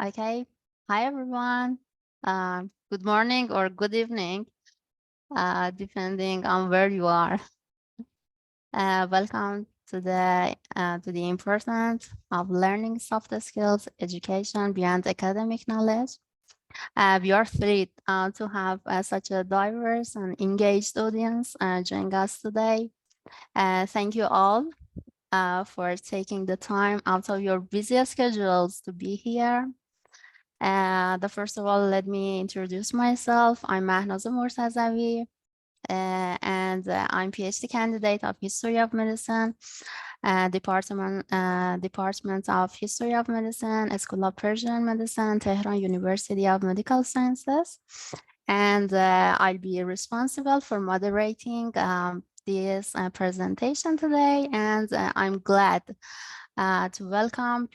Okay. Hi, everyone. Good morning or good evening, depending on where you are. Welcome to the importance of learning soft skills education beyond academic knowledge. We are thrilled to have such a diverse and engaged audience joining us today. Thank you all for taking the time out of your busy schedules to be here. First of all, let me introduce myself. I'm Mahnaz Mortazavi, and I'm PhD candidate of History of Medicine, Department of History of Medicine, School of Persian Medicine, Tehran University of Medical Sciences. And I'll be responsible for moderating this presentation today. And I'm glad to welcome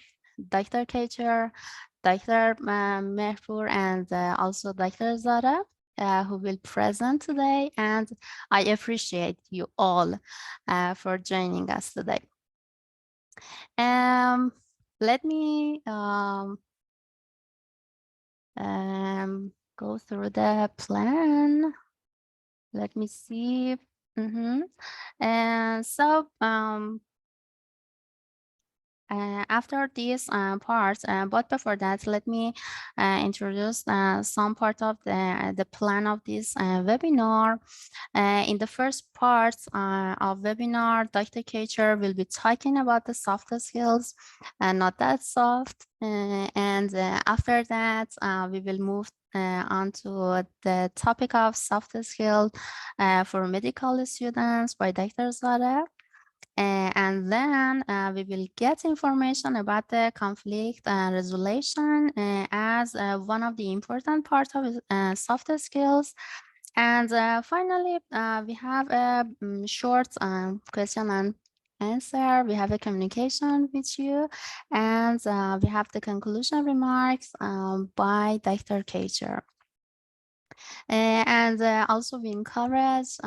Dr. Kacher, Dr. Mehpur, and also Dr. Zara, who will present today. And I appreciate you all for joining us today. Let me go through the plan. Let me see. And so after this part, but before that, let me introduce some part of the plan of this webinar. In the first part of webinar, Dr. Kacher will be talking about the soft skills and not that soft. And after that, we will move on to the topic of soft skills for medical students by Dr. Zara. And then we will get information about the conflict resolution as one of the important parts of soft skills. And finally, we have a short question and answer. We have a communication with you, and we have the conclusion remarks by Dr. Kacher. And also we encourage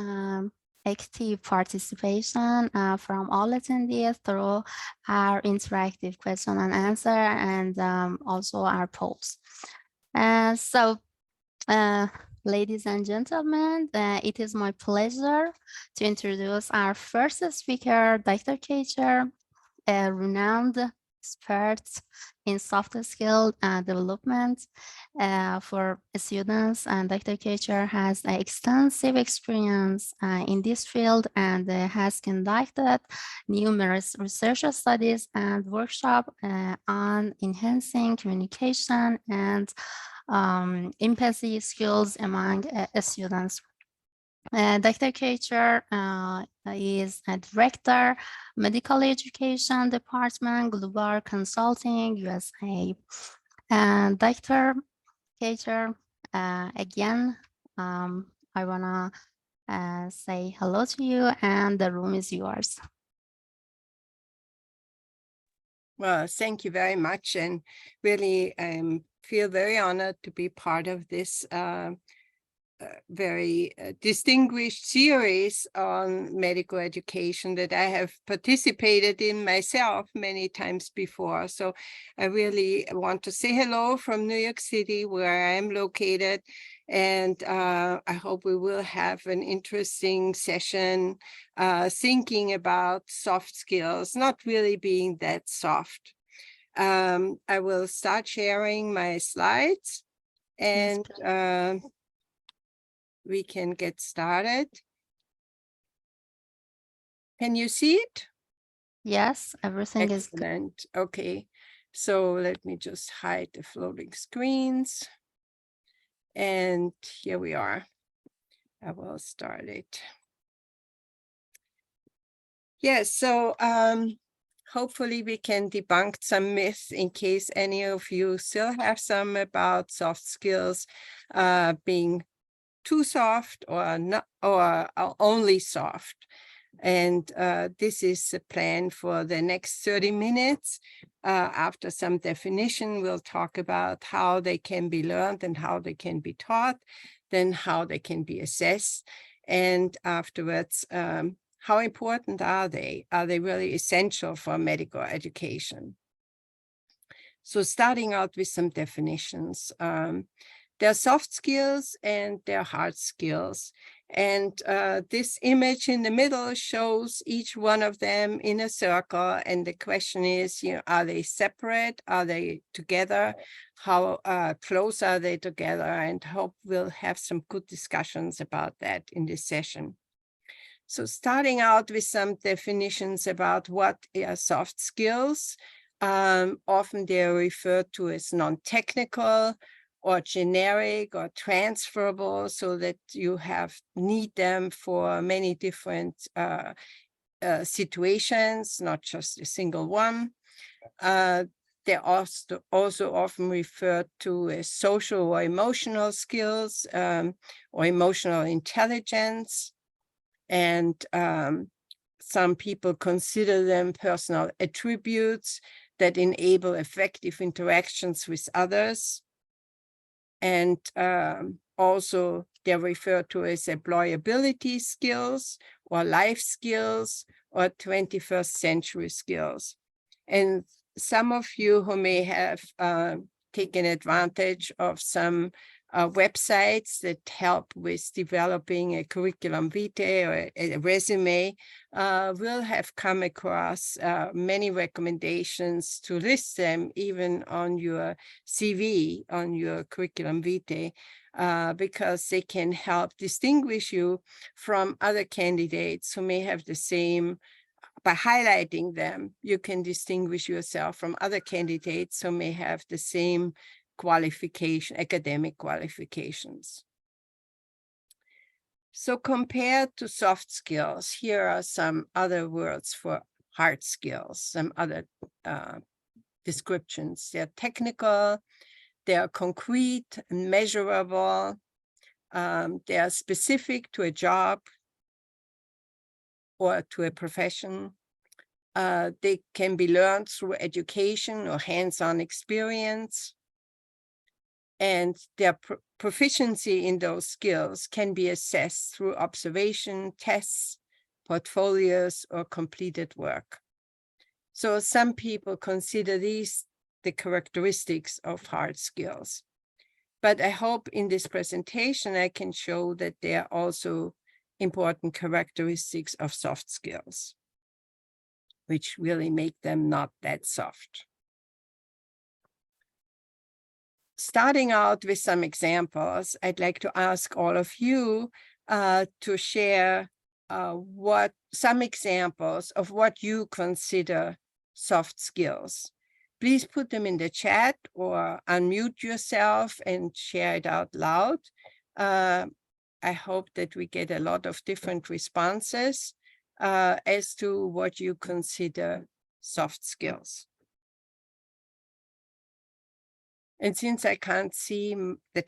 active participation from all attendees through our interactive question and answer and also our polls. Ladies and gentlemen, it is my pleasure to introduce our first speaker, Dr. Kacher, a renowned expert in soft skill development for students, and Dr. Kacher has extensive experience in this field and has conducted numerous research studies and workshops on enhancing communication and empathy skills among students. Dr. Kacher is a director, medical education department, Global Consulting, USA. And Dr. Kacher, again, I want to say hello to you, and the room is yours. Well, thank you very much. And really, I feel very honored to be part of this very distinguished series on medical education that I have participated in myself many times before. So I really want to say hello from New York City, where I am located. And I hope we will have an interesting session thinking about soft skills, not really being that soft. I will start sharing my slides, and we can get started. Can you see it? Yes, everything is good. Excellent. Okay, so let me just hide the floating screens. And here we are. I will start it. Yes, so hopefully we can debunk some myths in case any of you still have some about soft skills being too soft or not, or only soft. And this is a plan for the next 30 minutes. After some definition, we'll talk about how they can be learned and how they can be taught, then how they can be assessed. And afterwards, how important are they? Are they really essential for medical education? So starting out with some definitions. There are soft skills and there are hard skills. And this image in the middle shows each one of them in a circle. And the question is, are they separate? Are they together? How close are they together? And hope we'll have some good discussions about that in this session. So starting out with some definitions about what are soft skills. Often they're referred to as non-technical or generic or transferable, so that you need them for many different situations, not just a single one. They're also often referred to as social or emotional skills or emotional intelligence. And some people consider them personal attributes that enable effective interactions with others. And also they're referred to as employability skills or life skills or 21st century skills. And some of you who may have taken advantage of some websites that help with developing a curriculum vitae or a resume will have come across many recommendations to list them even on your CV, on your curriculum vitae, because they can help distinguish you from other candidates who may have the same. By highlighting them, you can distinguish yourself from other candidates who may have the same academic qualifications. So compared to soft skills, here are some other words for hard skills, some other descriptions. They're technical, they are concrete and measurable, they are specific to a job or to a profession. They can be learned through education or hands-on experience. And their proficiency in those skills can be assessed through observation, tests, portfolios, or completed work. So some people consider these the characteristics of hard skills. But I hope in this presentation I can show that they are also important characteristics of soft skills, which really make them not that soft. Starting out with some examples, I'd like to ask all of you to share some examples of what you consider soft skills. Please put them in the chat or unmute yourself and share it out loud. I hope that we get a lot of different responses as to what you consider soft skills. And since I can't see the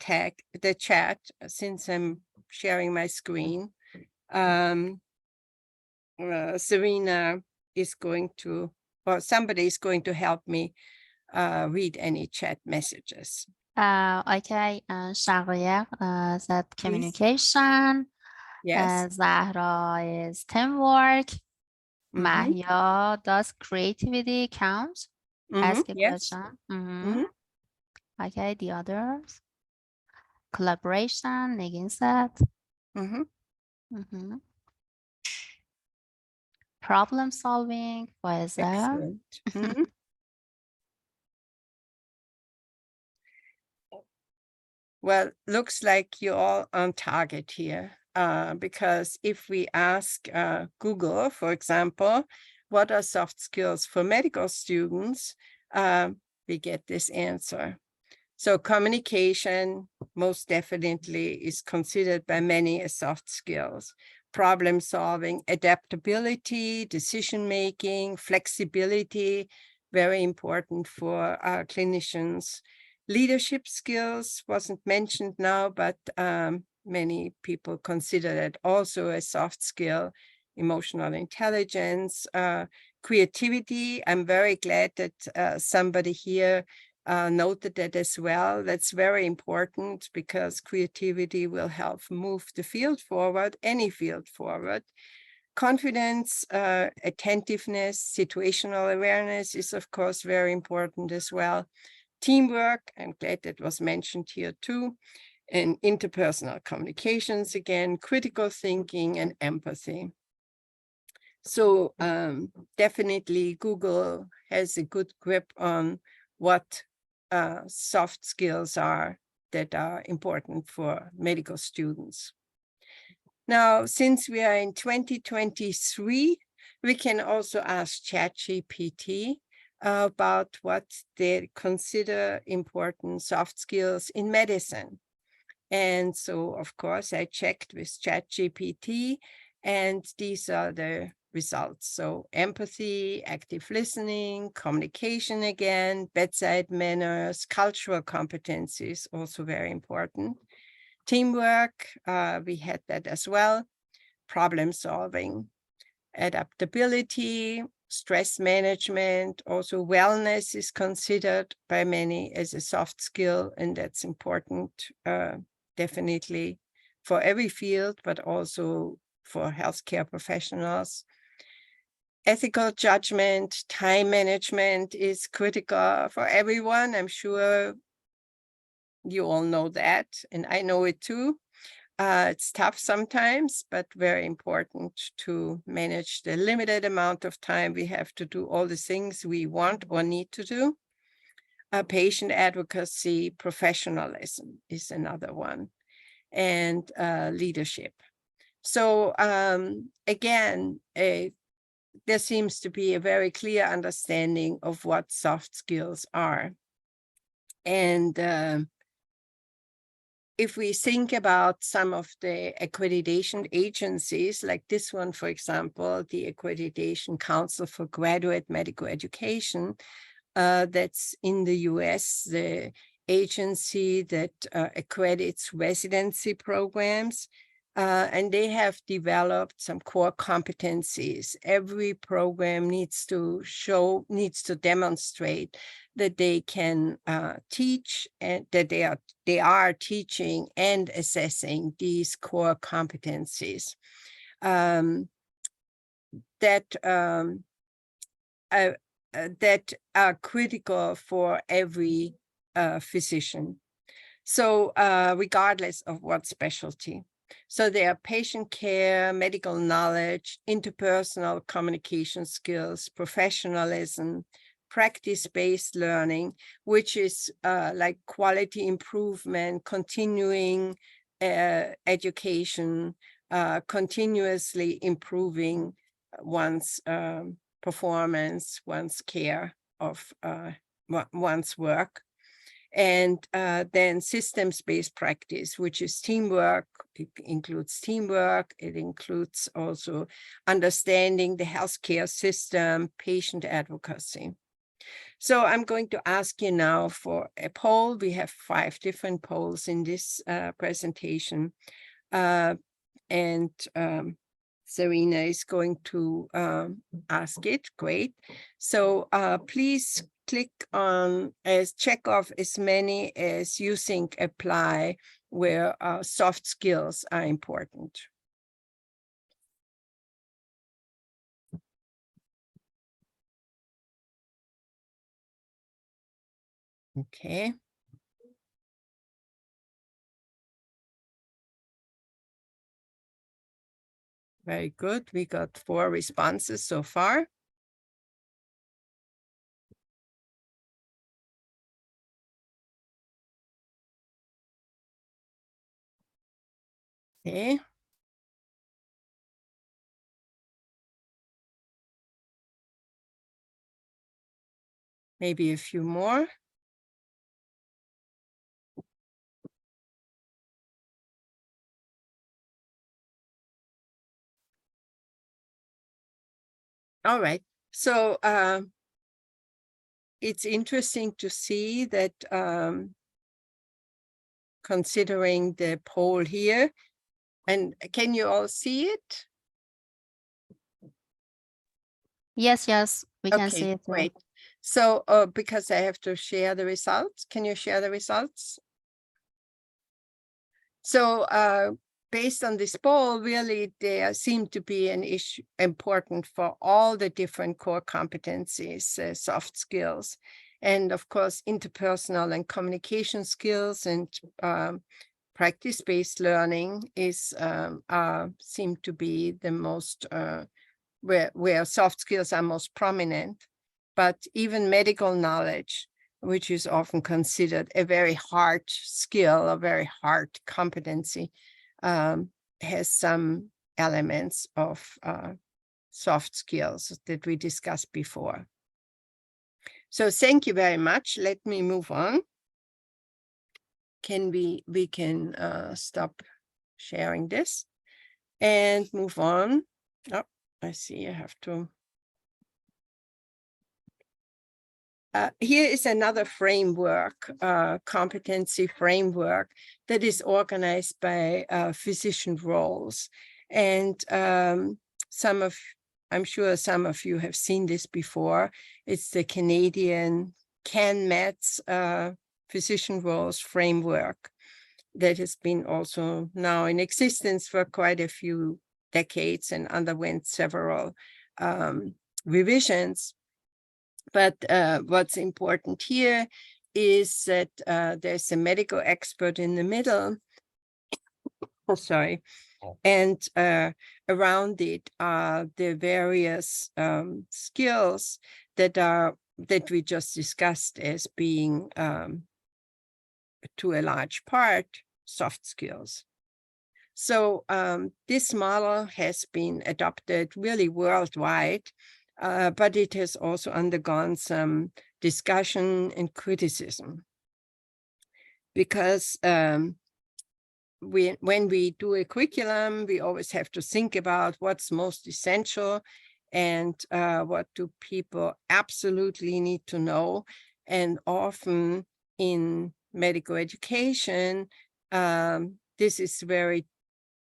chat, since I'm sharing my screen, Serena is going to, or somebody is going to help me read any chat messages. Okay, Shagrier, that communication. Yes. Zahra is teamwork. Mahia, does creativity count? Ask a question. Okay, the others. Collaboration, Negin said. Problem solving, Excellent. Well, looks like you're all on target here, because if we ask Google, for example, what are soft skills for medical students, we get this answer. So communication most definitely is considered by many as soft skills. Problem solving, adaptability, decision-making, flexibility, very important for clinicians. Leadership skills wasn't mentioned now, but many people consider that also a soft skill. Emotional intelligence, creativity. I'm very glad that somebody here noted that as well. That's very important because creativity will help move the field forward, any field forward. Confidence, attentiveness, situational awareness is, of course, very important as well. Teamwork, I'm glad that was mentioned here too, and interpersonal communications, again, critical thinking and empathy. So definitely Google has a good grip on what soft skills are that are important for medical students. Now, since we are in 2023, we can also ask ChatGPT about what they consider important soft skills in medicine. And so, of course, I checked with ChatGPT, and these are the results. So empathy, active listening, communication again, bedside manners, cultural competencies, also very important. Teamwork, we had that as well. Problem solving, adaptability, stress management, also wellness is considered by many as a soft skill, and that's important, definitely for every field, but also for healthcare professionals. Ethical judgment, time management is critical for everyone. I'm sure you all know that, and I know it too. It's tough sometimes, but very important to manage the limited amount of time we have to do all the things we want or need to do. Patient advocacy, professionalism is another one, and leadership. So again, there seems to be a very clear understanding of what soft skills are. And if we think about some of the accreditation agencies, like this one, for example, the Accreditation Council for Graduate Medical Education, that's in the US, the agency that accredits residency programs, and they have developed some core competencies. Every program needs to demonstrate that they can teach, and that they are teaching and assessing these core competencies that are critical for every physician. So regardless of what specialty. So they are patient care, medical knowledge, interpersonal communication skills, professionalism, practice-based learning, which is like quality improvement, continuing education, continuously improving one's performance, one's care of one's work. And then systems-based practice, which is teamwork. It includes teamwork. It includes also understanding the healthcare system, patient advocacy. So I'm going to ask you now for a poll. We have 5 different polls in this presentation. And Serena is going to ask it. Great. So please click on check off as many as you think apply where soft skills are important. Okay. Very good. We got 4 responses so far. Okay. Maybe a few more. All right. So it's interesting to see that considering the poll here, and can you all see it? Yes, we can see Okay, it. great. So because I have to share the results, can you share the results? So based on this poll, really, there seem to be an issue important for all the different core competencies, soft skills, and of course, interpersonal and communication skills and practice-based learning is seem to be the most where soft skills are most prominent. But even medical knowledge, which is often considered a very hard skill, a very hard competency, has some elements of soft skills that we discussed before. So thank you very much. Let me move on. We can stop sharing this and move on. Oh, I see I have to. Here is another framework, competency framework that is organized by physician roles. And I'm sure some of you have seen this before. It's the Canadian CanMEDS physician roles framework that has been also now in existence for quite a few decades and underwent several revisions. But what's important here is that there's a medical expert in the middle. Oh, sorry. And around it are the various skills that we just discussed as being, to a large part, soft skills. So this model has been adopted really worldwide, but it has also undergone some discussion and criticism. Because when we do a curriculum, we always have to think about what's most essential and what do people absolutely need to know. And often in medical education, this is very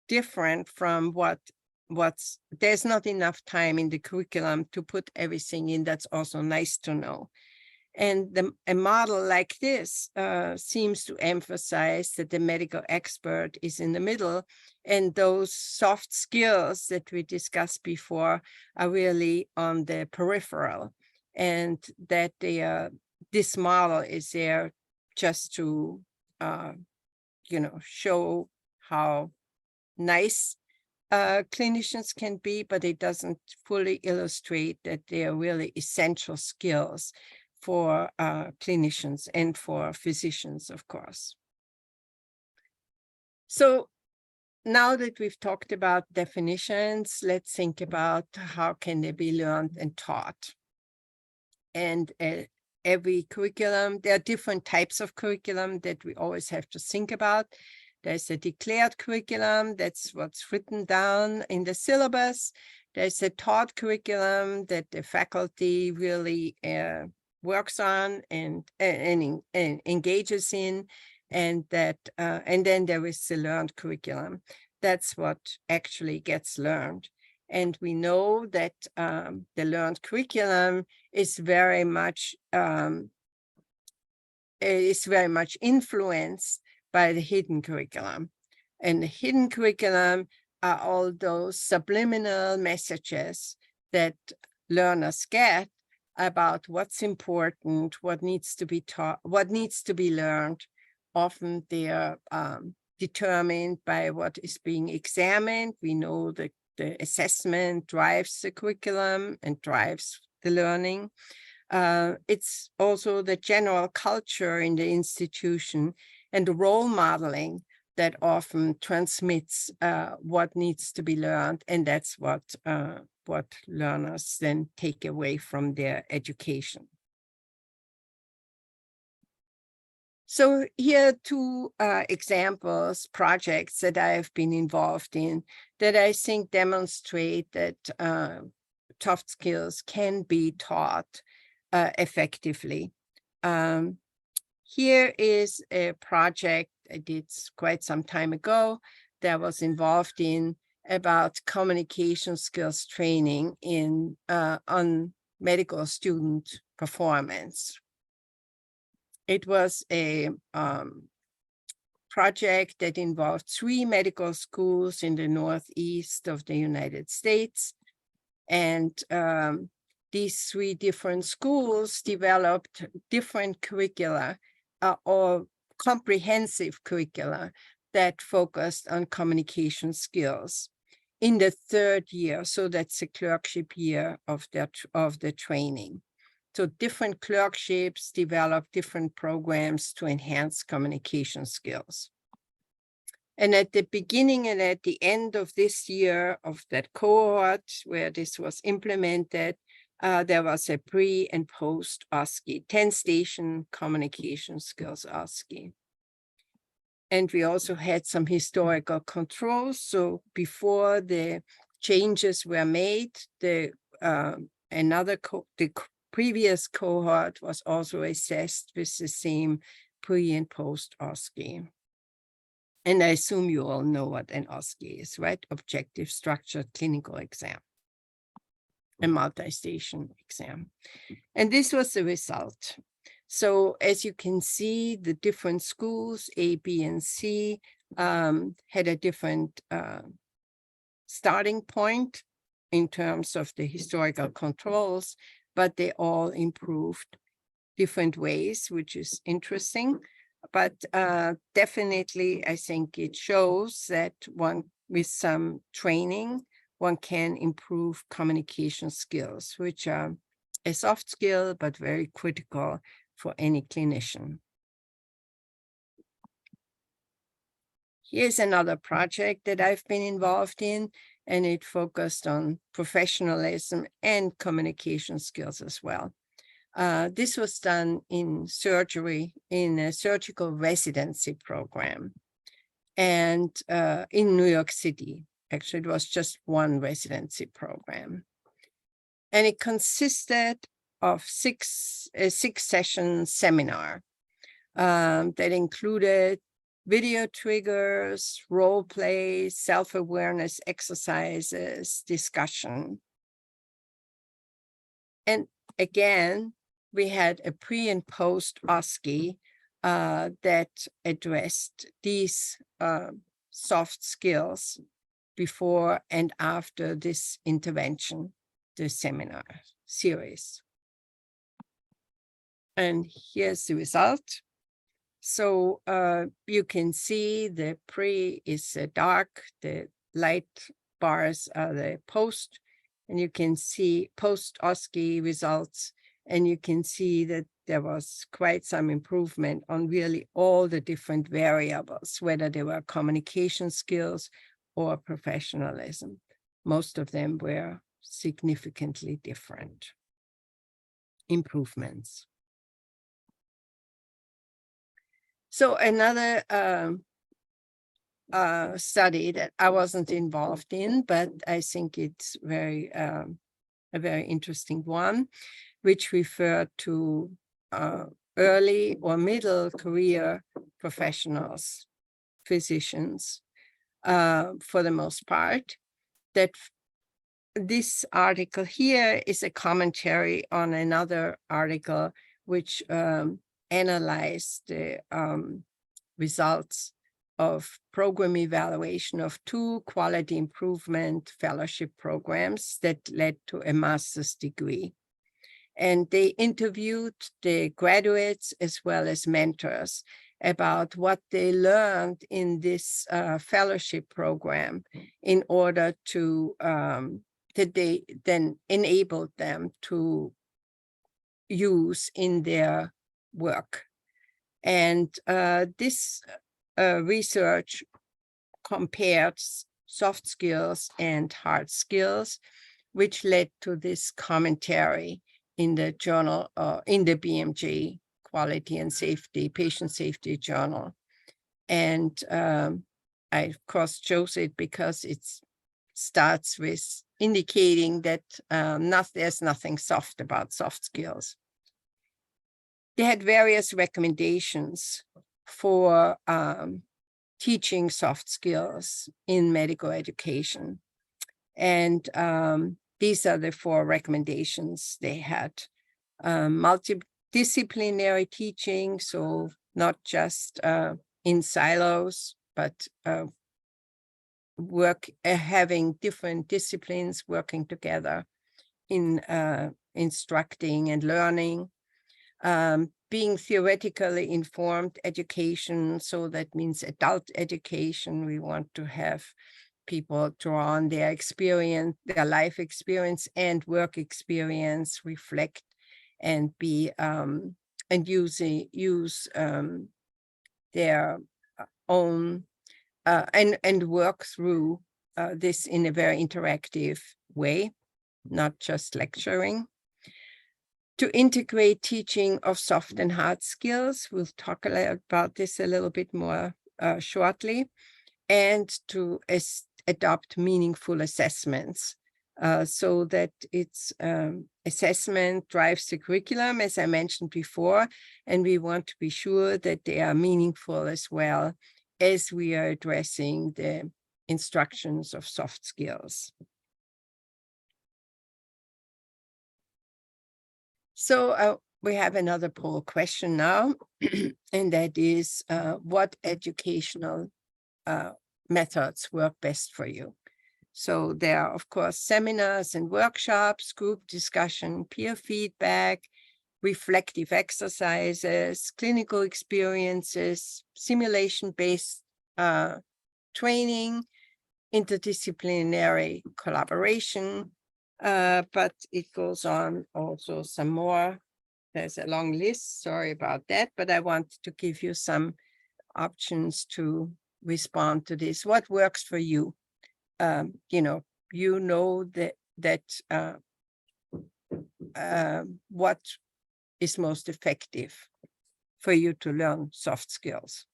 different from there's not enough time in the curriculum to put everything in that's also nice to know. And a model like this seems to emphasize that the medical expert is in the middle, and those soft skills that we discussed before are really on the peripheral, and that this model is there just to show how nice clinicians can be, but it doesn't fully illustrate that they are really essential skills for clinicians and for physicians, of course. So now that we've talked about definitions, let's think about how can they be learned and taught. And every curriculum, there are different types of curriculum that we always have to think about. There's a declared curriculum, that's what's written down in the syllabus. There's a taught curriculum that the faculty really works on and engages in, and then there is the learned curriculum. That's what actually gets learned. And we know that the learned curriculum is very much influenced by the hidden curriculum. And the hidden curriculum are all those subliminal messages that learners get about what's important, what needs to be taught, what needs to be learned. Often they are determined by what is being examined. We know that the assessment drives the curriculum and drives the learning. It's also the general culture in the institution and the role modeling that often transmits what needs to be learned, and that's what learners then take away from their education. So here are two examples, projects that I have been involved in that I think demonstrate that soft skills can be taught effectively. Here is a project I did quite some time ago that I was involved in about communication skills training on medical student performance. It was a project that involved 3 medical schools in the Northeast of the United States. And these 3 different schools developed different curricula or comprehensive curricula that focused on communication skills in the 3rd year. So that's the clerkship year of the training. So different clerkships develop different programs to enhance communication skills. And at the beginning and at the end of this year of that cohort where this was implemented, there was a pre and post OSCE, 10-station communication skills OSCE. And we also had some historical controls. So before the changes were made, the previous cohort was also assessed with the same pre and post OSCE. And I assume you all know what an OSCE is, right? Objective Structured Clinical Exam, a multi-station exam. And this was the result. So as you can see, the different schools, A, B, and C, had a different starting point in terms of the historical controls, but they all improved different ways, which is interesting. But definitely, I think it shows that with some training, one can improve communication skills, which are a soft skill, but very critical for any clinician. Here's another project that I've been involved in, and it focused on professionalism and communication skills as well. This was done in surgery, in a surgical residency program, and in New York City. Actually, it was just one residency program. And it consisted of a 6-session seminar that included video triggers, role play, self-awareness exercises, discussion. And again, we had a pre and post OSCE that addressed these soft skills before and after this intervention, the seminar series. And here's the result. So you can see the pre is dark, the light bars are the post, and you can see post OSCE results, and you can see that there was quite some improvement on really all the different variables, whether they were communication skills or professionalism. Most of them were significantly different improvements. So another study that I wasn't involved in, but I think it's a very interesting one, which referred to early or middle career professionals, physicians, for the most part. That this article here is a commentary on another article which analyzed the results of program evaluation of 2 quality improvement fellowship programs that led to a master's degree. And they interviewed the graduates as well as mentors about what they learned in this fellowship program in order to, that they then enabled them to use in their work. And this research compares soft skills and hard skills, which led to this commentary in the journal, in the BMJ Quality and Safety, Patient Safety Journal. And I, of course, chose it because it starts with indicating that there's nothing soft about soft skills. They had various recommendations for teaching soft skills in medical education. And these are the 4 recommendations they had. Multidisciplinary teaching, so not just in silos, but having different disciplines working together in instructing and learning. Being theoretically informed education, so that means adult education. We want to have people draw on their experience, their life experience and work experience, reflect and be and use their own and work through this in a very interactive way, not just lecturing. To integrate teaching of soft and hard skills, we'll talk about this a little bit more shortly, and to adopt meaningful assessments so that its assessment drives the curriculum, as I mentioned before, and we want to be sure that they are meaningful as well as we are addressing the instructions of soft skills. So we have another poll question now, and that is what educational methods work best for you? So there are, of course, seminars and workshops, group discussion, peer feedback, reflective exercises, clinical experiences, simulation-based training, interdisciplinary collaboration, but it goes on also some more. There's a long list, sorry about that, but I want to give you some options to respond to this. What works for you? You know that what is most effective for you to learn soft skills.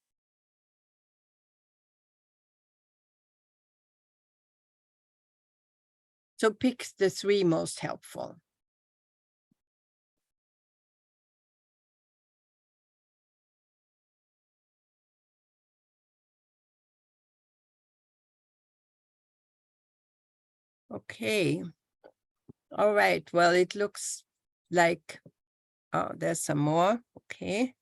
So pick the 3 most helpful. Okay. All right. Well, it looks like, oh, there's some more. Okay.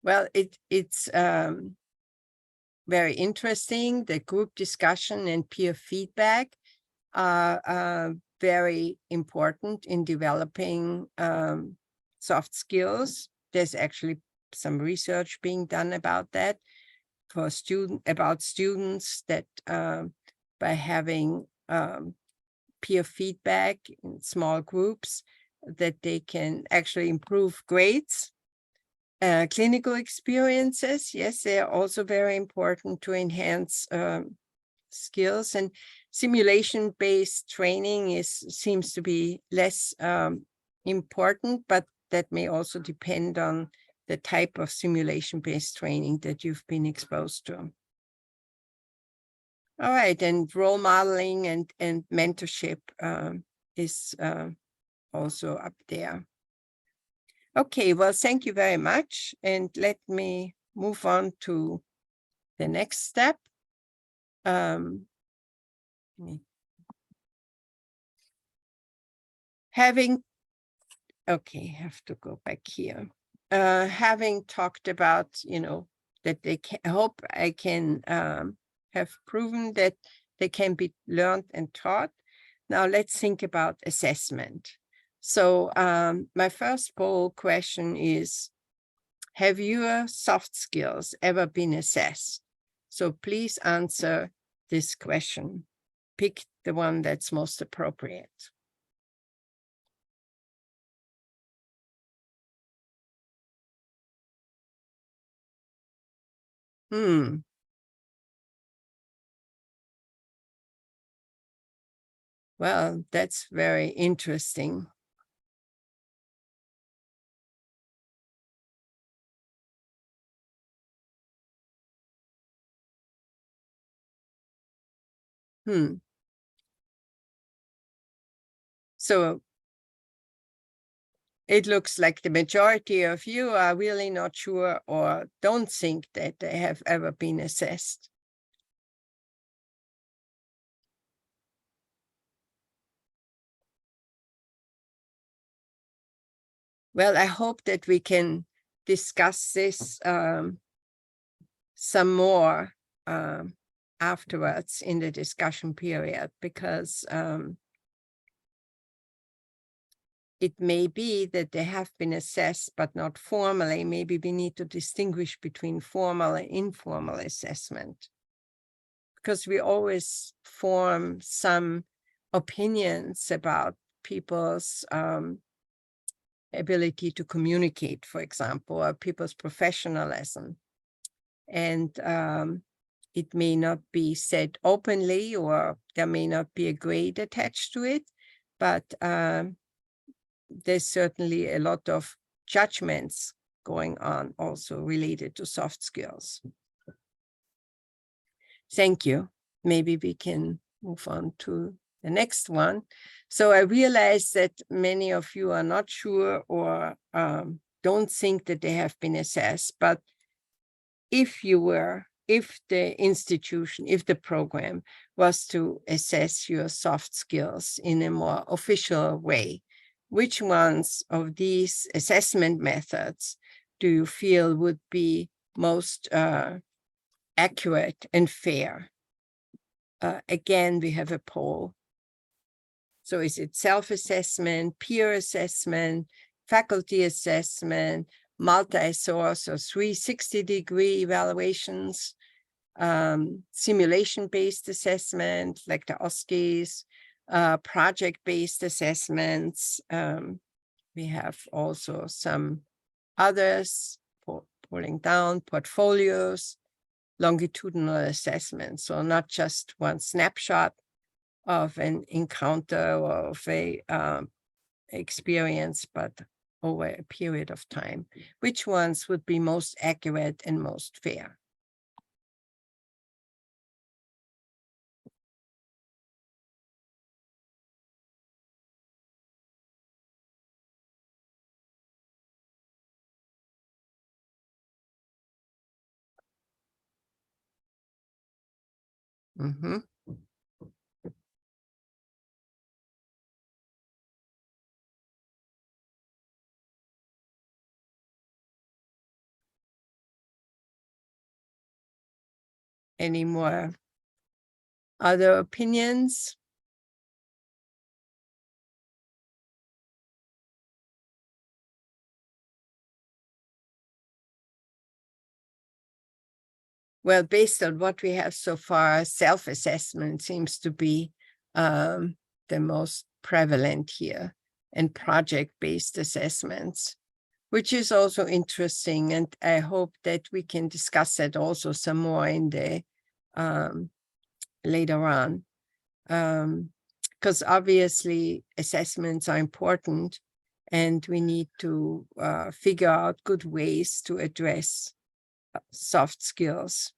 Well, it's very interesting. The group discussion and peer feedback are very important in developing soft skills. There's actually some research being done about that for students that by having peer feedback in small groups, that they can actually improve grades. Clinical experiences, yes, they are also very important to enhance skills, and simulation-based training seems to be less important, but that may also depend on the type of simulation-based training that you've been exposed to. All right, and role modeling and mentorship is also up there. Okay, well, thank you very much. And let me move on to the next step. Okay, I have to go back here. Having talked about, that they can, hope I can have proven that they can be learned and taught. Now let's think about assessment. So my first poll question is, have your soft skills ever been assessed? So please answer this question. Pick the one that's most appropriate. Well, that's very interesting. So it looks like the majority of you are really not sure or don't think that they have ever been assessed. Well, I hope that we can discuss this some more afterwards in the discussion period, because it may be that they have been assessed, but not formally. Maybe we need to distinguish between formal and informal assessment, because we always form some opinions about people's ability to communicate, for example, or people's professionalism. And it may not be said openly, or there may not be a grade attached to it, but there's certainly a lot of judgments going on also related to soft skills. Thank you. Maybe we can move on to the next one. So I realize that many of you are not sure or don't think that they have been assessed, but if the institution, if the program was to assess your soft skills in a more official way, which ones of these assessment methods do you feel would be most accurate and fair? Again, we have a poll. So is it self-assessment, peer assessment, faculty assessment, multi-source or 360-degree evaluations, simulation-based assessment like the OSCEs, project-based assessments. We have also some others, pulling down portfolios, longitudinal assessments, so not just one snapshot of an encounter or of a experience, but over a period of time. Which ones would be most accurate and most fair? Mm-hmm. Any more other opinions? Well, based on what we have so far, self-assessment seems to be the most prevalent here, and project-based assessments, which is also interesting. And I hope that we can discuss that also some more in the later on. Because obviously assessments are important, and we need to figure out good ways to address soft skills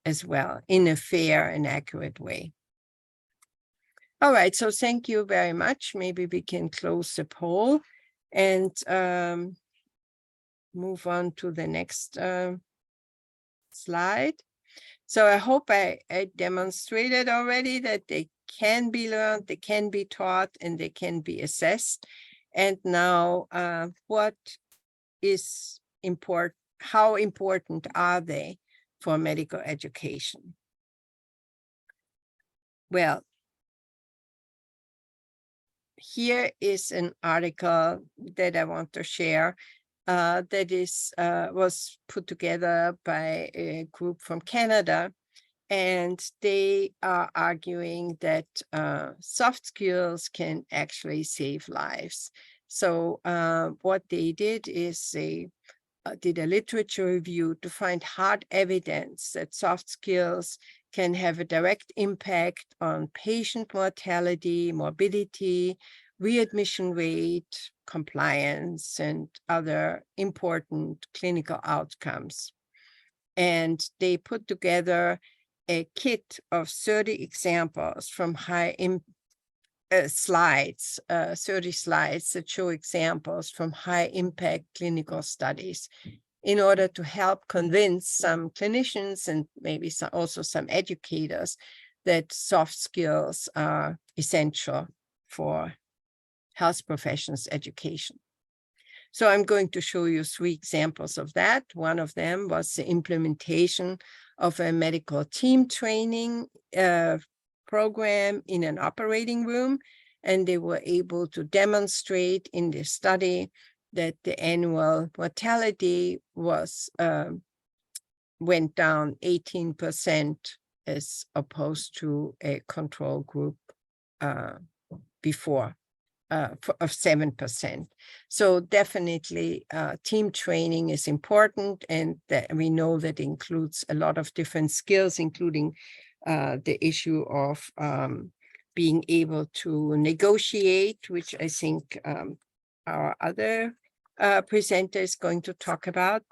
as well in a fair and accurate way. All right, so thank you very much. Maybe we can close the poll and move on to the next slide. So I hope I demonstrated already that they can be learned, they can be taught, and they can be assessed. And now what is important? How important are they for medical education? Well, here is an article that I want to share that was put together by a group from Canada, and they are arguing that soft skills can actually save lives. So what they did is they did a literature review to find hard evidence that soft skills can have a direct impact on patient mortality, morbidity, readmission rate, compliance, and other important clinical outcomes. And they put together a kit of 30 examples from slides, 30 slides that show examples from high-impact clinical studies in order to help convince some clinicians and maybe also some educators that soft skills are essential for health professions education. So I'm going to show you 3 examples of that. One of them was the implementation of a medical team training program in an operating room. And they were able to demonstrate in the study that the annual mortality was went down 18% as opposed to a control group before of 7%. So definitely team training is important, and that we know that includes a lot of different skills, including the issue of being able to negotiate, which I think our other presenter is going to talk about.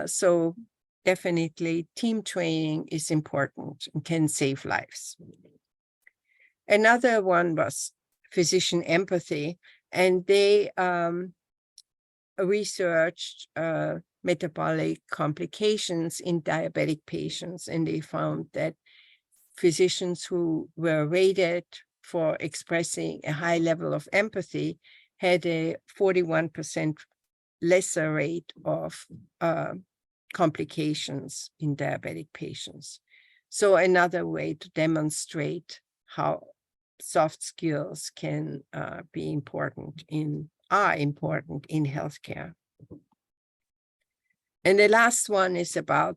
So definitely team training is important and can save lives. Another one was physician empathy, and they researched metabolic complications in diabetic patients, and they found that physicians who were rated for expressing a high level of empathy had a 41% lesser rate of complications in diabetic patients. So another way to demonstrate how soft skills can be important are important in healthcare. And the last one is about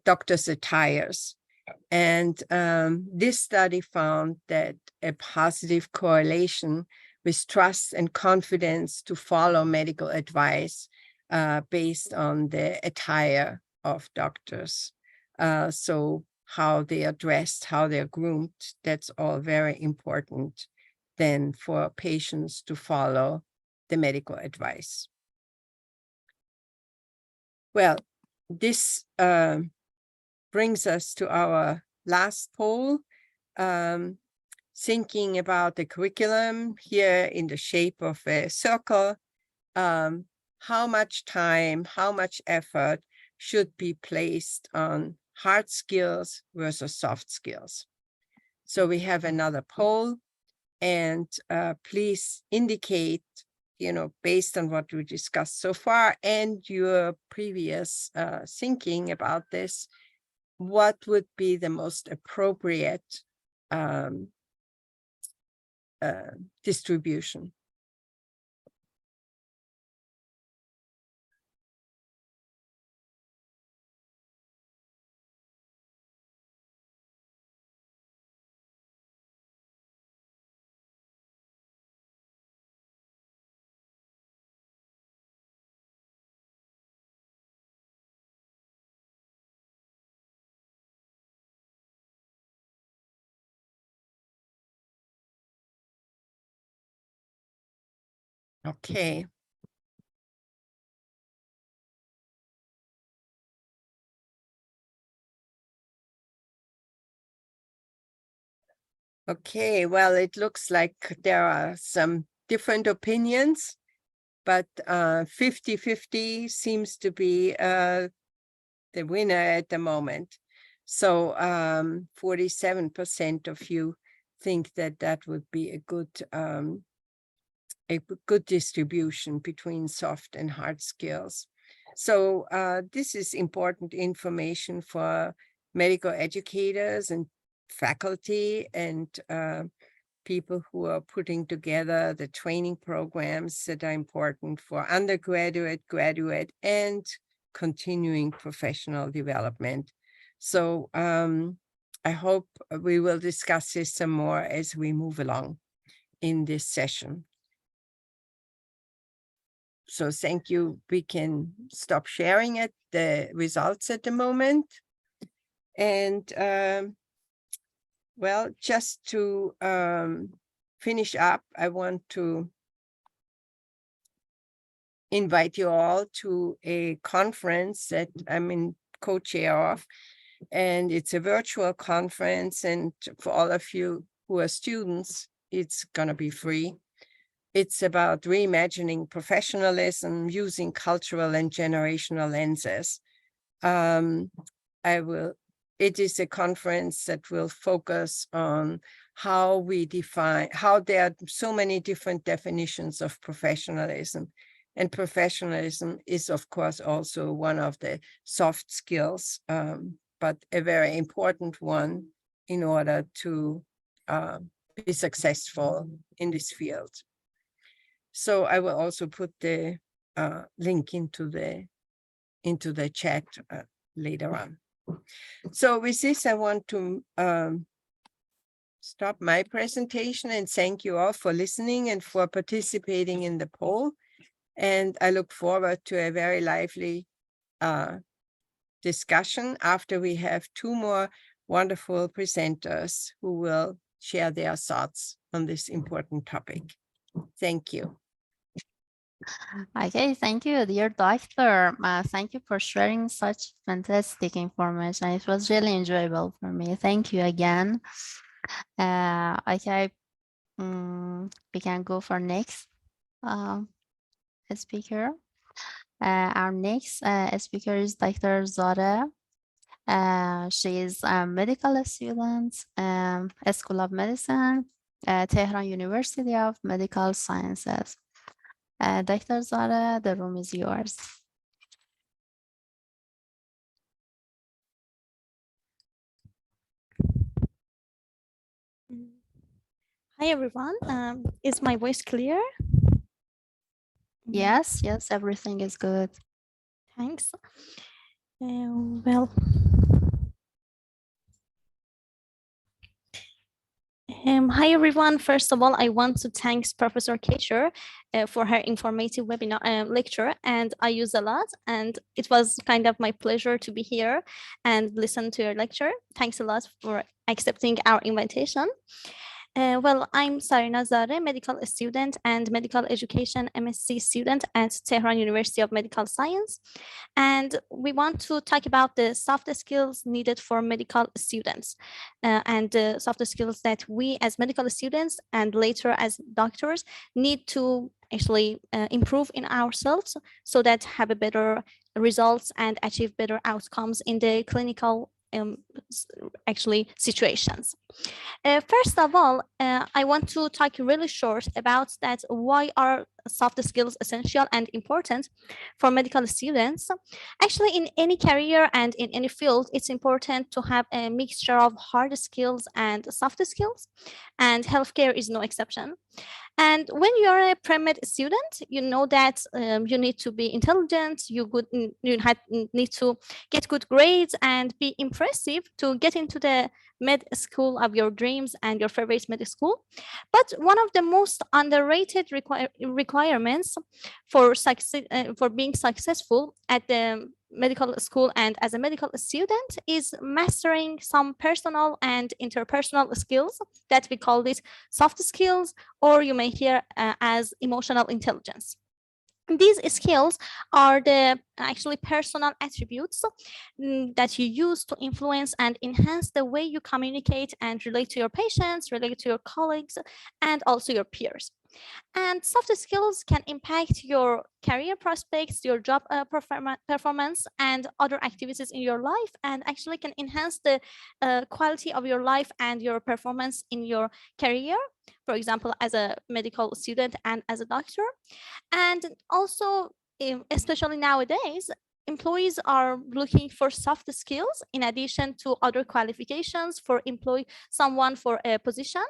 doctors' attires. And this study found that a positive correlation with trust and confidence to follow medical advice based on the attire of doctors. So how they are dressed, how they're groomed, that's all very important then for patients to follow the medical advice. Well, this brings us to our last poll, thinking about the curriculum here in the shape of a circle. How much time, how much effort should be placed on hard skills versus soft skills? So we have another poll, and please indicate, based on what we discussed so far and your previous thinking about this, what would be the most appropriate distribution? Okay. Okay, well, it looks like there are some different opinions, but 50-50 seems to be the winner at the moment. So 47% of you think that that would be a good distribution between soft and hard skills. So this is important information for medical educators and faculty and people who are putting together the training programs that are important for undergraduate, graduate, and continuing professional development. So I hope we will discuss this some more as we move along in this session. So thank you. We can stop sharing the results at the moment. And well, just to finish up, I want to invite you all to a conference that I'm in co-chair of. And it's a virtual conference. And for all of you who are students, it's going to be free. It's about reimagining professionalism using cultural and generational lenses. I will it is a conference that will focus on how we define, how there are so many different definitions of professionalism. And professionalism is, of course, also one of the soft skills, but a very important one in order to be successful in this field. So I will also put the link into the chat later on. So with this, I want to stop my presentation and thank you all for listening and for participating in the poll. And I look forward to a very lively discussion after we have two more wonderful presenters who will share their thoughts on this important topic. Thank you. Okay, thank you, dear doctor. Thank you for sharing such fantastic information. It was really enjoyable for me. Thank you again. Okay, we can go for next speaker. Our next speaker is Dr. Zara. She is a medical student, School of Medicine, Tehran University of Medical Sciences. Dr. Zara, the room is yours. Hi, everyone. Is my voice clear? Yes, yes, everything is good. Thanks. Well, hi, everyone. First of all, I want to thank Professor Kacher for her informative webinar lecture, and I use a lot, and it was kind of my pleasure to be here and listen to your lecture. Thanks a lot for accepting our invitation. Well, I'm Sarina Zare, medical student and medical education MSc student at Tehran University of Medical Science. And we want to talk about the soft skills needed for medical students and the soft skills that we as medical students and later as doctors need to actually improve in ourselves so that have a better results and achieve better outcomes in the clinical actually situations. First of all, I want to talk really short about that. Why are soft skills essential and important for medical students? Actually, in any career and in any field, it's important to have a mixture of hard skills and soft skills, and healthcare is no exception. And when you're a pre-med student, you know that you need to be intelligent, you need to get good grades and be impressive to get into the med school of your dreams and your favorite med school. But one of the most underrated requirements for being successful at the medical school and as a medical student is mastering some personal and interpersonal skills that we call it soft skills, or you may hear as emotional intelligence. These skills are the actually personal attributes that you use to influence and enhance the way you communicate and relate to your patients, relate to your colleagues, and also your peers. And soft skills can impact your career prospects, your job performance, and other activities in your life, and actually can enhance the quality of your life and your performance in your career, for example, as a medical student and as a doctor. And also, especially nowadays, employees are looking for soft skills in addition to other qualifications for employ someone for a position.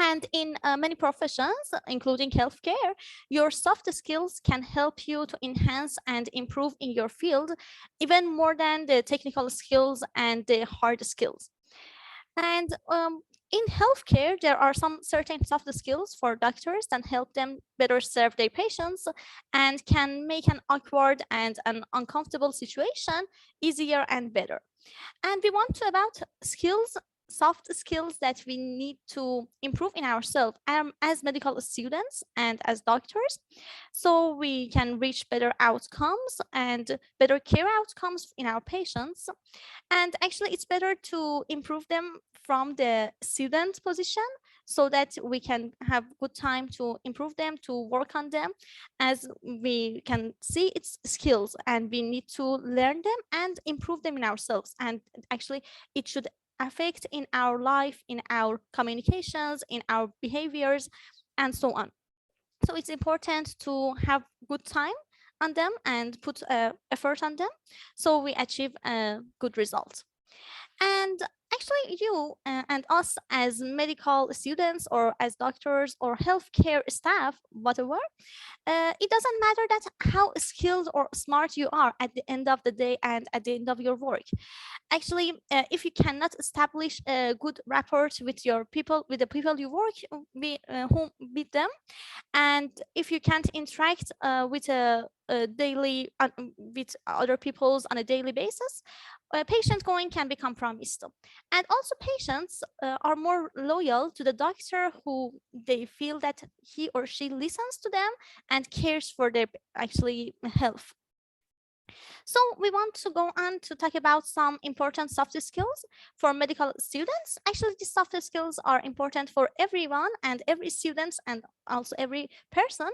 And in many professions, including healthcare, your soft skills can help you to enhance and improve in your field, even more than the technical skills and the hard skills. And in healthcare, there are some certain soft skills for doctors that help them better serve their patients and can make an awkward and an uncomfortable situation easier and better. And we want to about skills, soft skills that we need to improve in ourselves as medical students and as doctors, so we can reach better outcomes and better care outcomes in our patients. And actually, it's better to improve them from the student position so that we can have good time to improve them, to work on them. As we can see, it's skills and we need to learn them and improve them in ourselves. And actually it should affect in our life, in our communications, in our behaviors, and so on. So it's important to have good time on them and put effort on them so we achieve a good result. And actually you and us as medical students or as doctors or healthcare staff, whatever, it doesn't matter that how skilled or smart you are at the end of the day and at the end of your work. Actually, if you cannot establish a good rapport with your people, with the people you work with them, and if you can't interact with a daily with other peoples on a daily basis, patient going can be compromised. And also patients are more loyal to the doctor who they feel that he or she listens to them and cares for their actually health. So we want to go on to talk about some important soft skills for medical students. Actually, these soft skills are important for everyone and every student and also every person,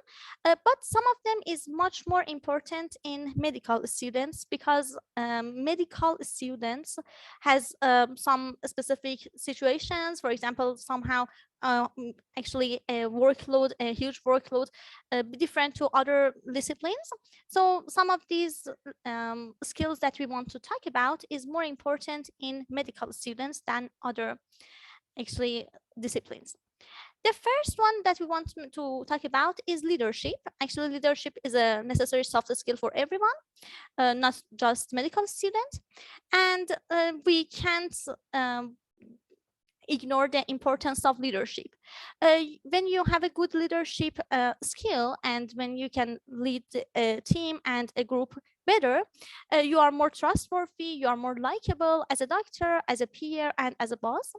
but some of them is much more important in medical students because medical students has some specific situations. For example, somehow actually a workload, a huge workload, different to other disciplines. So some of these skills that we want to talk about is more important in medical students than other actually disciplines. The first one that we want to talk about is leadership. Actually, leadership is a necessary soft skill for everyone, not just medical students. And we can't ignore the importance of leadership. When you have a good leadership skill and when you can lead a team and a group better, you are more trustworthy, you are more likable as a doctor, as a peer, and as a boss.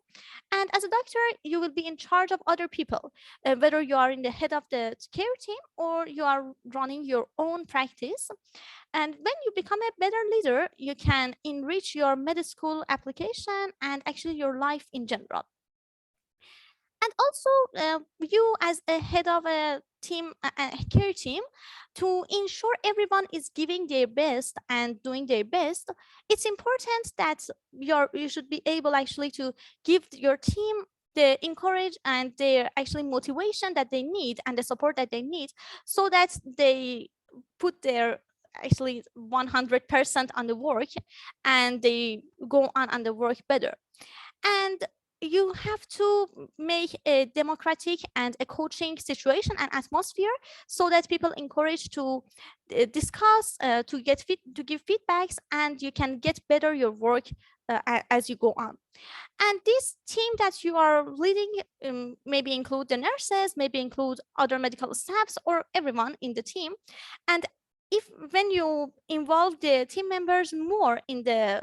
And as a doctor, you will be in charge of other people, whether you are in the head of the care team or you are running your own practice. And when you become a better leader, you can enrich your med school application and actually your life in general. And also you as a head of a team, a care team, to ensure everyone is giving their best and doing their best, it's important that you should be able actually to give your team the encourage and their actually motivation that they need and the support that they need so that they put their actually 100% on the work and they go on the work better. And you have to make a democratic and a coaching situation and atmosphere so that people encourage to discuss, to give feedbacks, and you can get better your work as you go on. And this team that you are leading maybe include the nurses, maybe include other medical staffs or everyone in the team. And if when you involve the team members more in the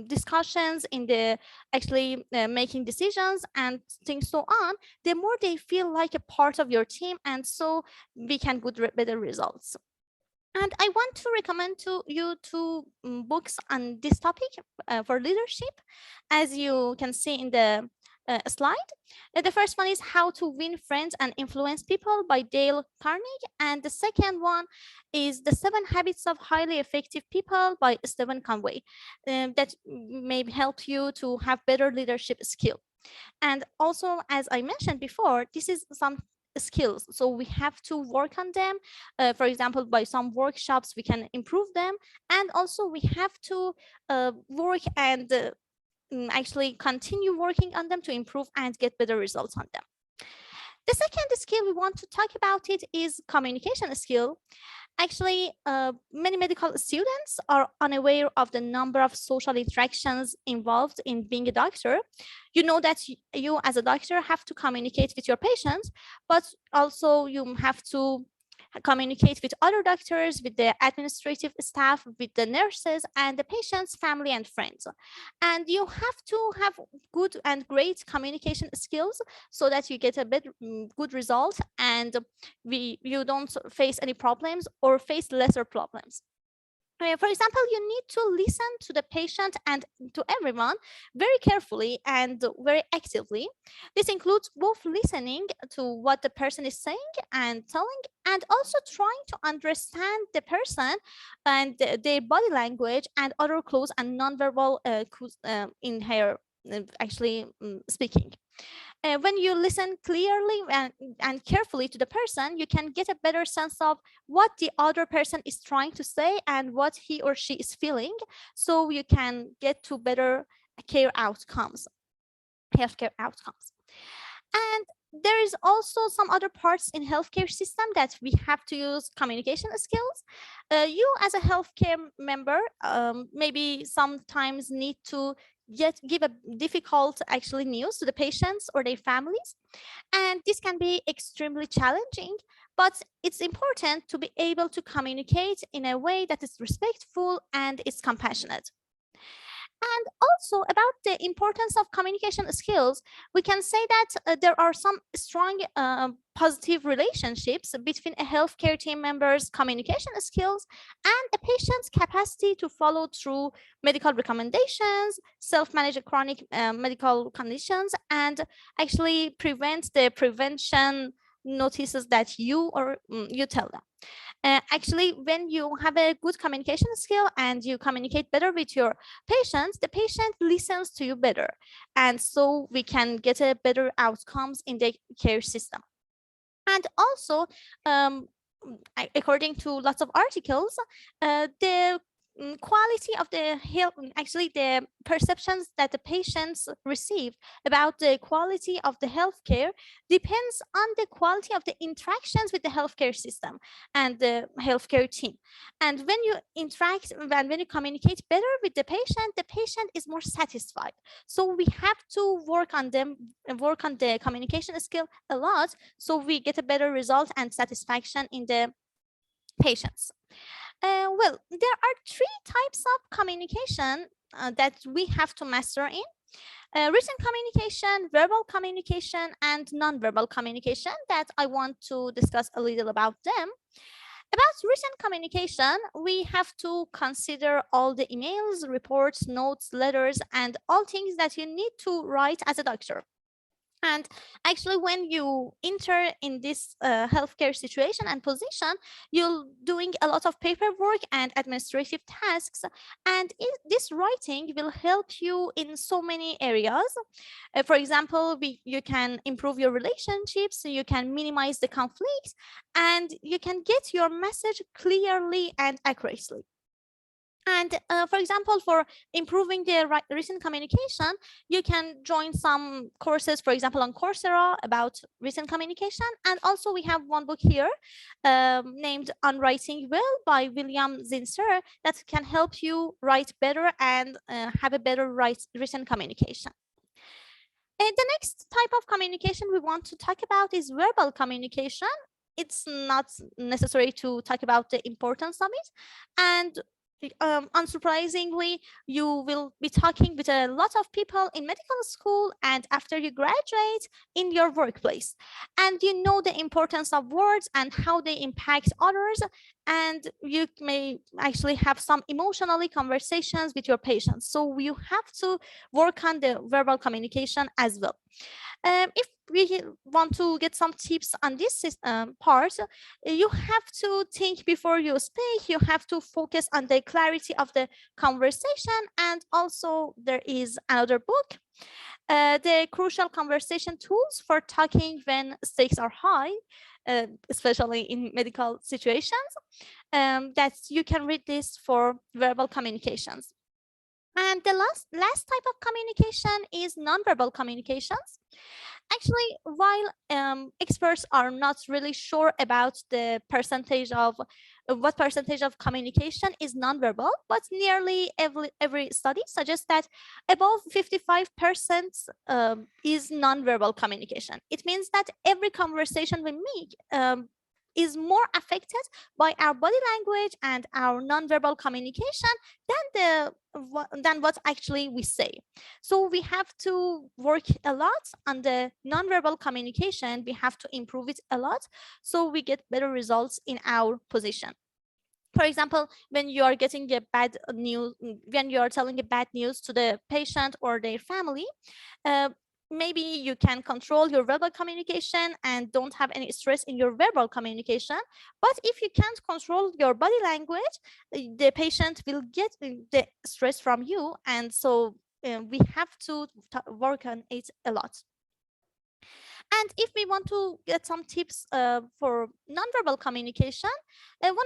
discussions, in the actually making decisions and things so on, the more they feel like a part of your team, and so we can get better results. And I want to recommend to you two books on this topic for leadership, as you can see in the slide. The first one is How to Win Friends and Influence People by Dale Carnegie. And the second one is The 7 Habits of Highly Effective People by Stephen Conway. That may help you to have better leadership skill. And also, as I mentioned before, this is some skills, so we have to work on them. For example, by some workshops we can improve them, and also we have to work and actually continue working on them to improve and get better results on them. The second skill we want to talk about it is communication skill. Actually, many medical students are unaware of the number of social interactions involved in being a doctor. You know that you as a doctor have to communicate with your patients, but also you have to communicate with other doctors, with the administrative staff, with the nurses, and the patient's family and friends. And you have to have good and great communication skills so that you get a good result and you don't face any problems or face lesser problems. For example, you need to listen to the patient and to everyone very carefully and very actively. This includes both listening to what the person is saying and telling, and also trying to understand the person and their body language and other clues and nonverbal cues in her actually speaking. When you listen clearly and carefully to the person, you can get a better sense of what the other person is trying to say and what he or she is feeling, so you can get to better care outcomes, healthcare outcomes. And there is also some other parts in healthcare system that we have to use communication skills. You as a healthcare member maybe sometimes need to give a difficult actually news to the patients or their families, and this can be extremely challenging, but it's important to be able to communicate in a way that is respectful and is compassionate. And also about the importance of communication skills, we can say that there are some strong positive relationships between a healthcare team member's communication skills and a patient's capacity to follow through medical recommendations, self-manage chronic medical conditions, and actually prevent the prevention notices that you tell them. Actually, when you have a good communication skill and you communicate better with your patients, the patient listens to you better. And so we can get a better outcomes in the care system. And also, according to lots of articles, the quality of the health, actually the perceptions that the patients receive about the quality of the healthcare depends on the quality of the interactions with the healthcare system and the healthcare team. And when you interact and when you communicate better with the patient is more satisfied. So we have to work on the communication skill a lot, so we get a better result and satisfaction in the patients. Well, there are 3 types of communication that we have to master in. Written communication, verbal communication, and nonverbal communication that I want to discuss a little about them. About written communication, we have to consider all the emails, reports, notes, letters, and all things that you need to write as a doctor. And actually, when you enter in this healthcare situation and position, you're doing a lot of paperwork and administrative tasks. And this writing will help you in so many areas. For example, you can improve your relationships, you can minimize the conflict, and you can get your message clearly and accurately. And for example, for improving the written communication, you can join some courses, for example, on Coursera about written communication. And also we have one book here named On Writing Well by William Zinsser that can help you write better and have a better written communication. And the next type of communication we want to talk about is verbal communication. It's not necessary to talk about the importance of it. And unsurprisingly, you will be talking with a lot of people in medical school and after you graduate in your workplace. And you know the importance of words and how they impact others. And you may actually have some emotionally conversations with your patients. So you have to work on the verbal communication as well. If we want to get some tips on this part, you have to think before you speak. You have to focus on the clarity of the conversation. And also there is another book, The Crucial Conversation Tools for Talking When Stakes Are High, especially in medical situations, that you can read this for verbal communications. And the last type of communication is nonverbal communications. Actually, while experts are not really sure about the percentage of what percentage of communication is nonverbal, but nearly every study suggests that above 55% is nonverbal communication. It means that every conversation we make is more affected by our body language and our nonverbal communication than what actually we say. So we have to work a lot on the nonverbal communication. We have to improve it a lot so we get better results in our position. For example, when you are getting a bad news, when you are telling a bad news to the patient or their family, uh, maybe you can control your verbal communication and don't have any stress in your verbal communication. But if you can't control your body language, the patient will get the stress from you. And so we have to work on it a lot. And if we want to get some tips for nonverbal communication, one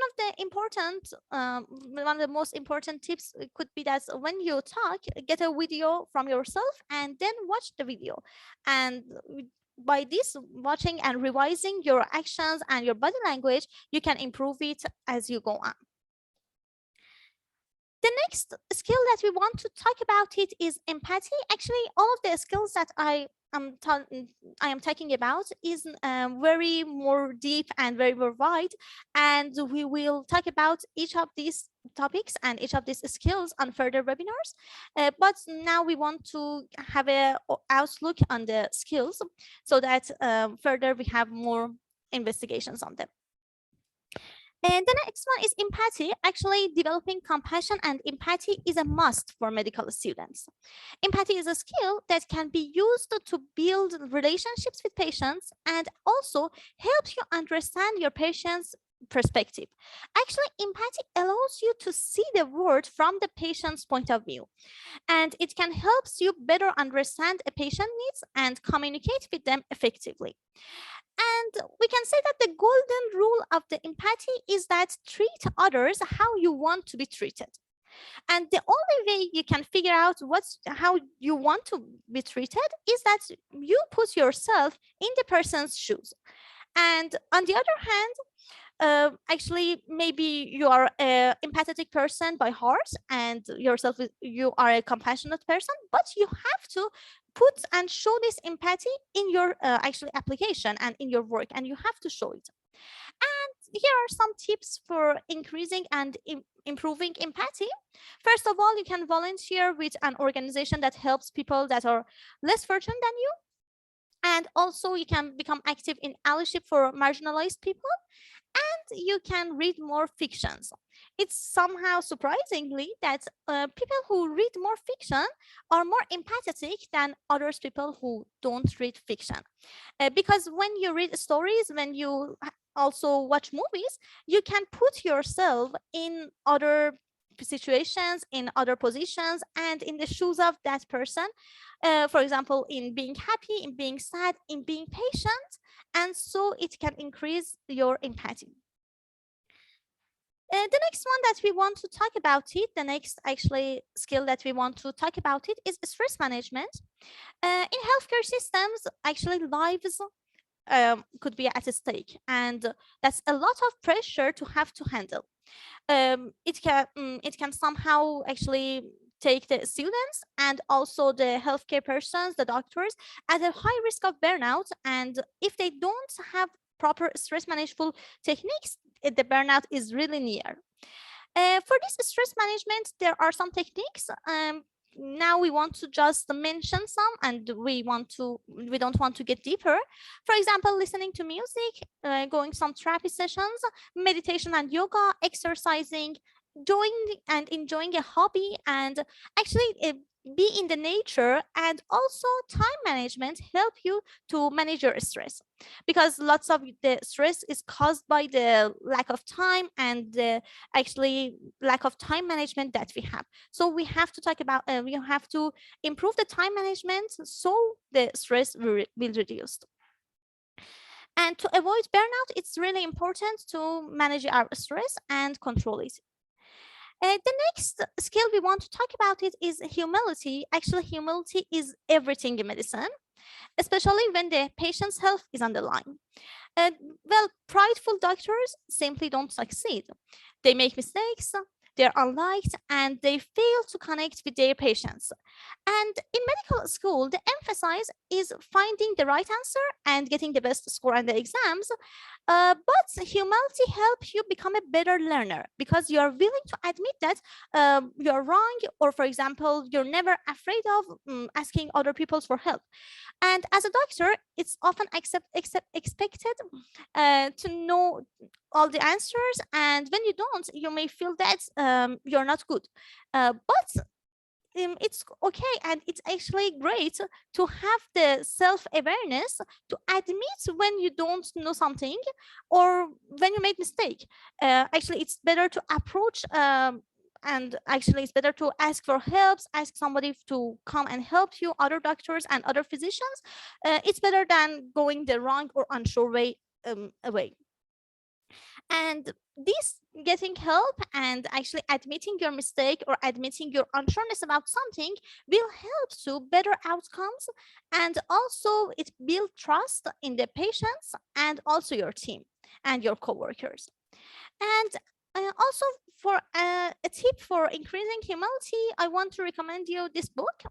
of the most important tips could be that when you talk, get a video from yourself and then watch the video. And by this watching and revising your actions and your body language, you can improve it as you go on. The next skill that we want to talk about it is empathy. Actually, all of the skills that I am talking about is very more deep and very more wide, and we will talk about each of these topics and each of these skills on further webinars. But now we want to have a outlook on the skills so that further we have more investigations on them. And the next one is empathy. Actually, developing compassion and empathy is a must for medical students. Empathy is a skill that can be used to build relationships with patients and also helps you understand your patient's perspective. Actually, empathy allows you to see the world from the patient's point of view, and it can help you better understand a patient needs and communicate with them effectively. And we can say that the golden rule of the empathy is that treat others how you want to be treated. And the only way you can figure out how you want to be treated is that you put yourself in the person's shoes. And on the other hand, actually, maybe you are an empathetic person by heart and you are a compassionate person, but you have to put and show this empathy in your actually application and in your work, and you have to show it. And here are some tips for increasing and improving empathy. First of all, you can volunteer with an organization that helps people that are less fortunate than you. And also you can become active in allyship for marginalized people. And you can read more fictions. It's somehow surprisingly that people who read more fiction are more empathetic than others people who don't read fiction. Because when you read stories, when you also watch movies, you can put yourself in other situations, in other positions, and in the shoes of that person. For example, in being happy, in being sad, in being patient, and so it can increase your empathy. The next one that we want to talk about it, the next actually skill that we want to talk about it is stress management. In healthcare systems, actually lives could be at stake, and that's a lot of pressure to have to handle. It can somehow actually take the students and also the healthcare persons, the doctors, at a high risk of burnout. And if they don't have proper stress management techniques, the burnout is really near. For this stress management, there are some techniques. Now we want to just mention some, and we don't want to get deeper. For example, listening to music, going some therapy sessions, meditation and yoga, exercising, enjoying a hobby, and actually be in the nature. And also time management help you to manage your stress, because lots of the stress is caused by the lack of time and the actually lack of time management that we have. So we have to talk about we have to improve the time management so the stress will reduce. And to avoid burnout, it's really important to manage our stress and control it. The next skill we want to talk about it is humility. Actually, humility is everything in medicine, especially when the patient's health is on the line. Well, prideful doctors simply don't succeed. They make mistakes, they're unliked, and they fail to connect with their patients. And in medical school, the emphasis is finding the right answer and getting the best score on the exams. But humility helps you become a better learner, because you are willing to admit that you're wrong, or for example, you're never afraid of asking other people for help. And as a doctor, it's often expected to know all the answers, and when you don't, you may feel that you're not good. But it's okay, and it's actually great to have the self-awareness to admit when you don't know something or when you made mistake. Actually, it's better to approach and actually it's better to ask for help, ask somebody to come and help you, other doctors and other physicians. It's better than going the wrong or unsure way away. And this getting help and actually admitting your mistake or admitting your unsureness about something will help to better outcomes, and also it build trust in the patients and also your team and your coworkers. And also for a tip for increasing humility, I want to recommend you this book,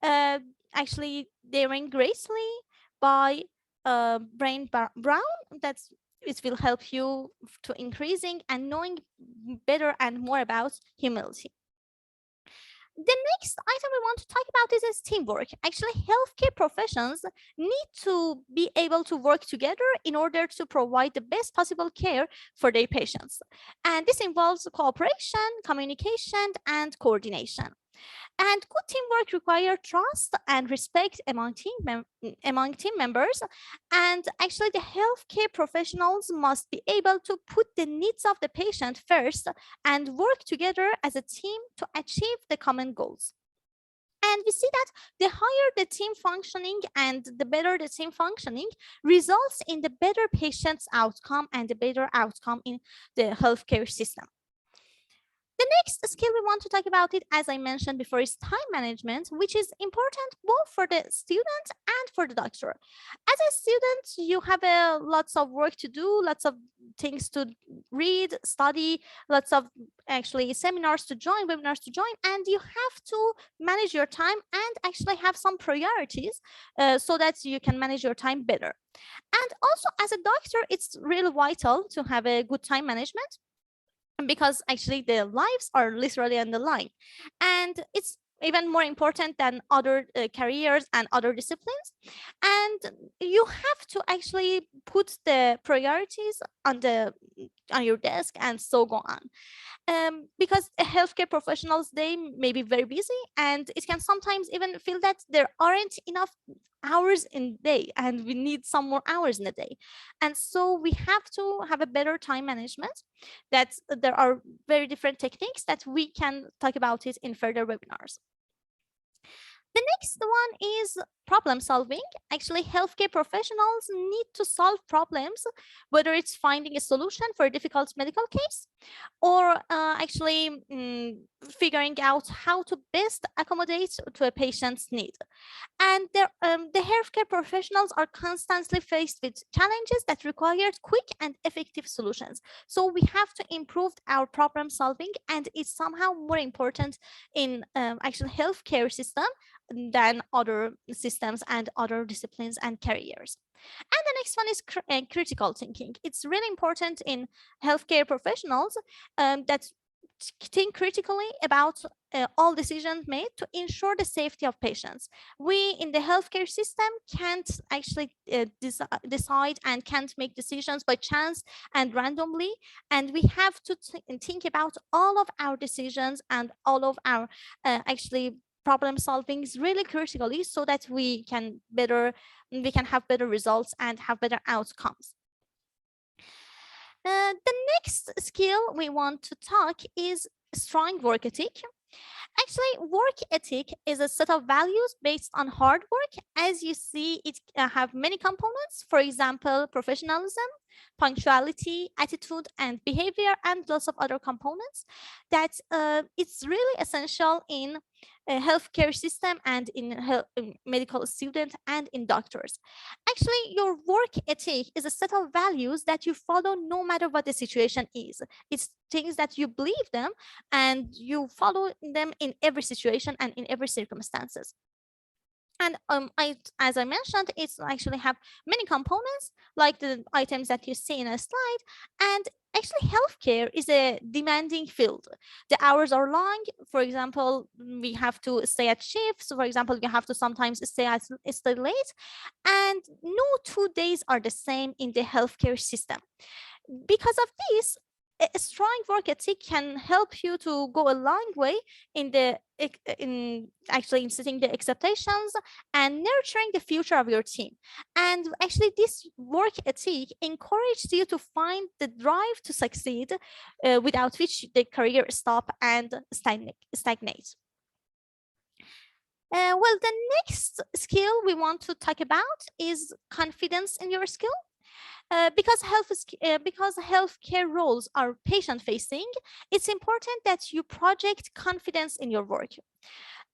actually Daring Gracefully by Brain Brown. That's it will help you to increasing and knowing better and more about humility. The next item we want to talk about is teamwork. Actually, healthcare professions need to be able to work together in order to provide the best possible care for their patients. And this involves cooperation, communication, and coordination. And good teamwork requires trust and respect among team members. And actually, the healthcare professionals must be able to put the needs of the patient first and work together as a team to achieve the common goals. And we see that the higher the team functioning and the better the team functioning results in the better patient's outcome and the better outcome in the healthcare system. The next skill we want to talk about it, as I mentioned before, is time management, which is important both for the student and for the doctor. As a student, you have lots of work to do, lots of things to read, study, lots of actually seminars to join, webinars to join, and you have to manage your time and actually have some priorities so that you can manage your time better. And also as a doctor, it's really vital to have a good time management, because actually their lives are literally on the line, and it's even more important than other careers and other disciplines. And you have to actually put the priorities on your desk and so go on. Because healthcare professionals, they may be very busy, and it can sometimes even feel that there aren't enough hours in the day and we need some more hours in the day. And so we have to have a better time management. That there are very different techniques that we can talk about it in further webinars. The next one is problem solving. Actually, healthcare professionals need to solve problems, whether it's finding a solution for a difficult medical case or actually figuring out how to best accommodate to a patient's need. And the healthcare professionals are constantly faced with challenges that require quick and effective solutions. So we have to improve our problem solving, and it's somehow more important in actually healthcare system than other systems and other disciplines and careers. And the next one is critical thinking. It's really important in healthcare professionals that think critically about all decisions made to ensure the safety of patients. We in the healthcare system can't actually decide and can't make decisions by chance and randomly, and we have to think about all of our decisions and all of our actually problem solving is really critically, so that we can have better results and have better outcomes. The next skill we want to talk is strong work ethic. Actually, work ethic is a set of values based on hard work. As you see, it have many components. For example, professionalism, punctuality, attitude, and behavior, and lots of other components that it's really essential in a healthcare system and in medical students and in doctors. Actually, your work ethic is a set of values that you follow no matter what the situation is. It's things that you believe them and you follow them in every situation and in every circumstances. And as I mentioned, it's actually have many components like the items that you see in a slide. And actually, healthcare is a demanding field. The hours are long. For example, we have to stay at shifts. For example, you have to sometimes stay late. And no 2 days are the same in the healthcare system. because of this, a strong work ethic can help you to go a long way in actually in setting the expectations and nurturing the future of your team. And actually, this work ethic encourages you to find the drive to succeed, without which the career stop and stagnate. Well, the next skill we want to talk about is confidence in your skill. Because healthcare roles are patient-facing, it's important that you project confidence in your work.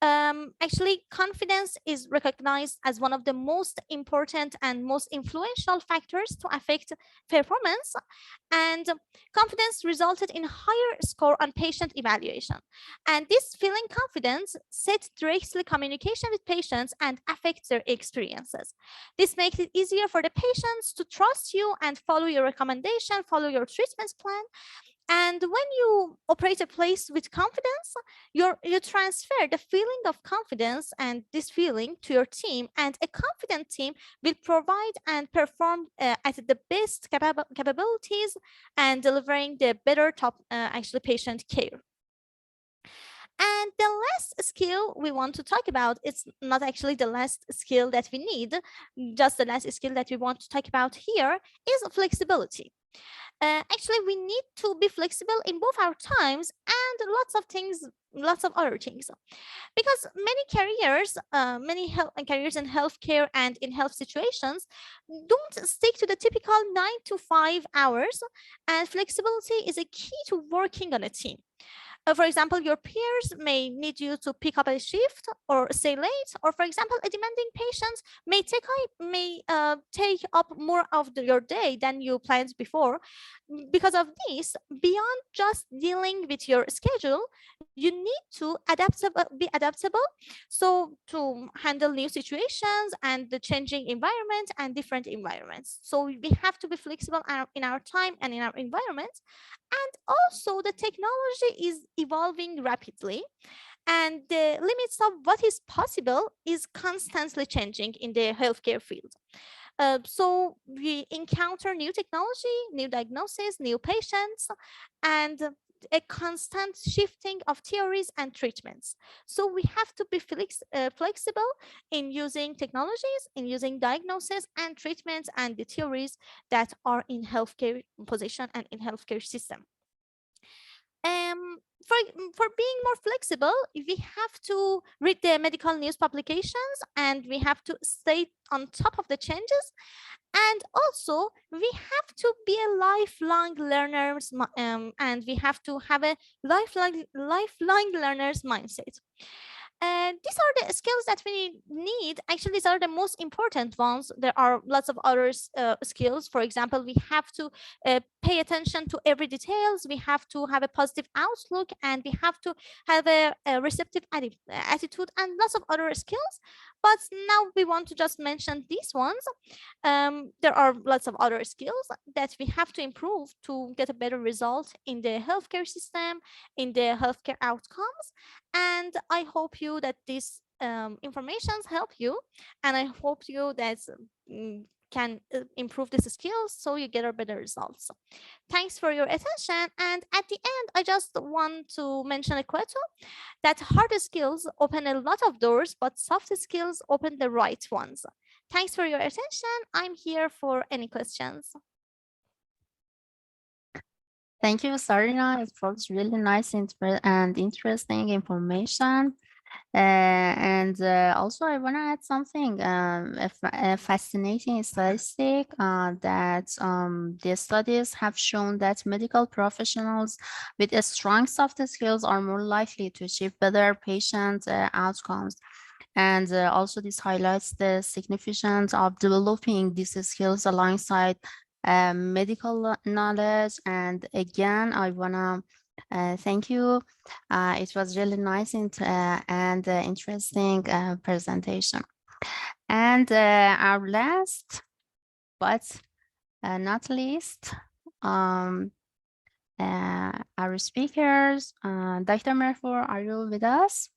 Actually, confidence is recognized as one of the most important and most influential factors to affect performance, and confidence resulted in higher score on patient evaluation. And this feeling confidence sets directly communication with patients and affects their experiences. This makes it easier for the patients to trust you and follow your recommendation, follow your treatment plan. And when you operate a place with confidence, you transfer the feeling of confidence and this feeling to your team, and a confident team will provide and perform at the best capabilities and delivering the better actually patient care. And the last skill we want to talk about, it's not actually the last skill that we need, just the last skill that we want to talk about here is flexibility. Actually, we need to be flexible in both our times and lots of other things, because many careers, careers in healthcare and in health situations don't stick to the typical 9 to 5 hours, and flexibility is a key to working on a team. For example, your peers may need you to pick up a shift or stay late, or for example, a demanding patient may take up more of your day than you planned before. Because of this, beyond just dealing with your schedule, you need to be adaptable, so to handle new situations and the changing environment and different environments. So we have to be flexible in our time and in our environment. And also, the technology is evolving rapidly, and the limits of what is possible is constantly changing in the healthcare field. So we encounter new technology, new diagnosis, new patients, and a constant shifting of theories and treatments. So we have to be flexible in using technologies, in using diagnosis and treatments and the theories that are in healthcare position and in healthcare system. For being more flexible, we have to read the medical news publications, and we have to stay on top of the changes. And also, we have to be a lifelong learners, and we have to have a lifelong learners mindset. And these are the skills that we need. Actually, these are the most important ones. There are lots of other skills. For example, we have to pay attention to every details. We have to have a positive outlook, and we have to have a receptive attitude, and lots of other skills. But now we want to just mention these ones. There are lots of other skills that we have to improve to get a better result in the healthcare system, in the healthcare outcomes. And I hope you that these informations help you, and I hope you that can improve these skills so you get a better results. Thanks for your attention. And at the end, I just want to mention a quote that hard skills open a lot of doors, but soft skills open the right ones. Thanks for your attention. I'm here for any questions. Thank you, Sarina. It was really nice and interesting information. Also, I want to add something, a fascinating statistic that the studies have shown that medical professionals with a strong soft skills are more likely to achieve better patient outcomes. And also this highlights the significance of developing these skills alongside medical knowledge. And again, I wanna thank you. It was really nice and interesting presentation. And our last, but not least, our speakers, Dr. Merfour, are you with us?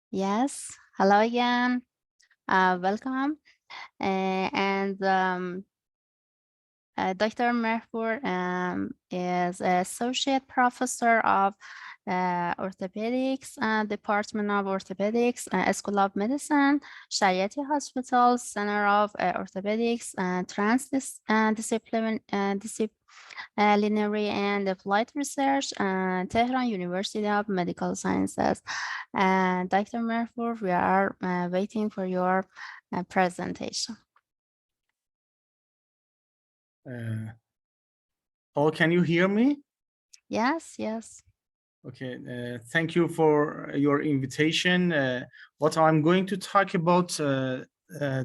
Yes, hello again. Welcome. And Dr. Mehbur is Associate Professor of Orthopedics, Department of Orthopedics, School of Medicine, Shayati Hospital, Center of Orthopedics, Transdisciplinary and Applied Research, Tehran University of Medical Sciences. Dr. Mehbur, we are waiting for your presentation. Oh, can you hear me? Yes, yes. Okay, thank you for your invitation. What I'm going to talk about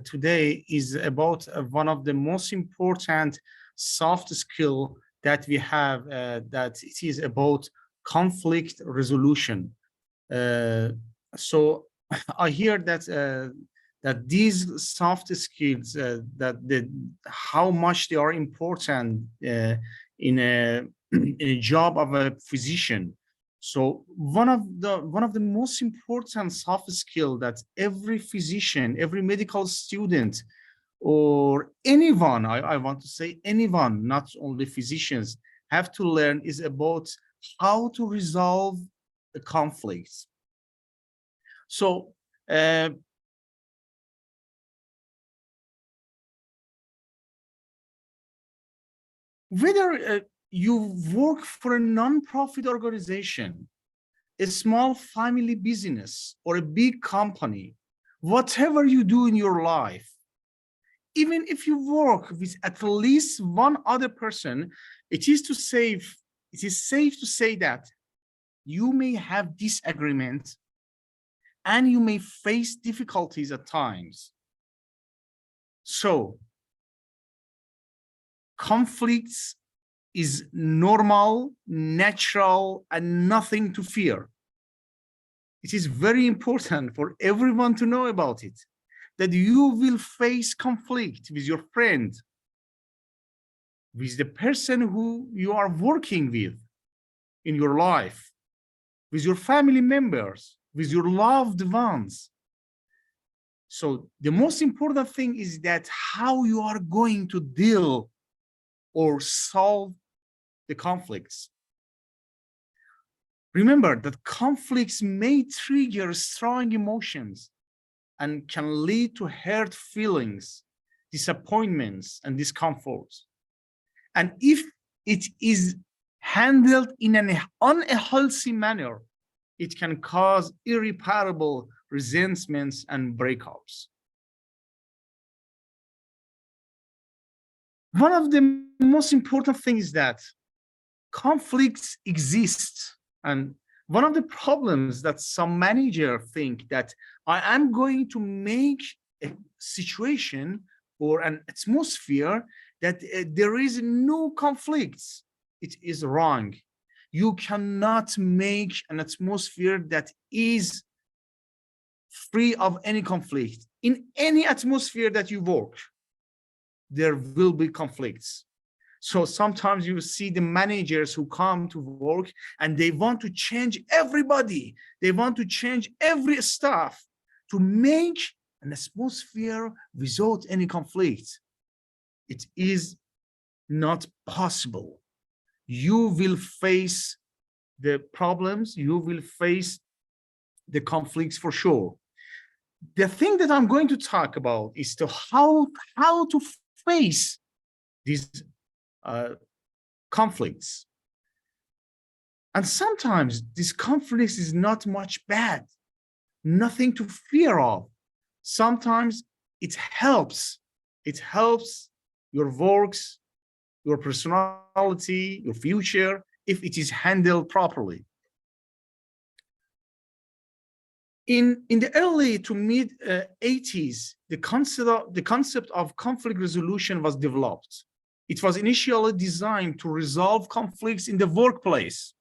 today is about one of the most important soft skill that we have, that it is about conflict resolution. So I hear that that these soft skills, how much they are important in a job of a physician. So one of the most important soft skill that every physician, every medical student, or anyone, I want to say anyone, not only physicians, have to learn is about how to resolve the conflicts. So whether you work for a non-profit organization, a small family business, or a big company, whatever you do in your life, even if you work with at least one other person, it is safe to say that you may have disagreement and you may face difficulties at times. So conflicts is normal, natural, and nothing to fear. It is very important for everyone to know about it, that you will face conflict with your friend, with the person who you are working with in your life, with your family members, with your loved ones. So the most important thing is that how you are going to deal or solve the conflicts. Remember that conflicts may trigger strong emotions and can lead to hurt feelings, disappointments, and discomforts. And if it is handled in an unhealthy manner, it can cause irreparable resentments and breakups. One of the most important things is that conflicts exist. And one of the problems that some managers think that I am going to make a situation or an atmosphere that there is no conflicts. It is wrong. You cannot make an atmosphere that is free of any conflict. In any atmosphere that you work, there will be conflicts. So sometimes you see the managers who come to work and they want to change everybody. They want to change every staff to make an atmosphere without any conflict. It is not possible. You will face the problems, you will face the conflicts for sure. The thing that I'm going to talk about is how to face these conflicts. And sometimes this conflict is not much bad, nothing to fear of. Sometimes it helps. It helps your works, your personality, your future, if it is handled properly. In the early to mid 80s, the concept of conflict resolution was developed. It was initially designed to resolve conflicts in the workplace.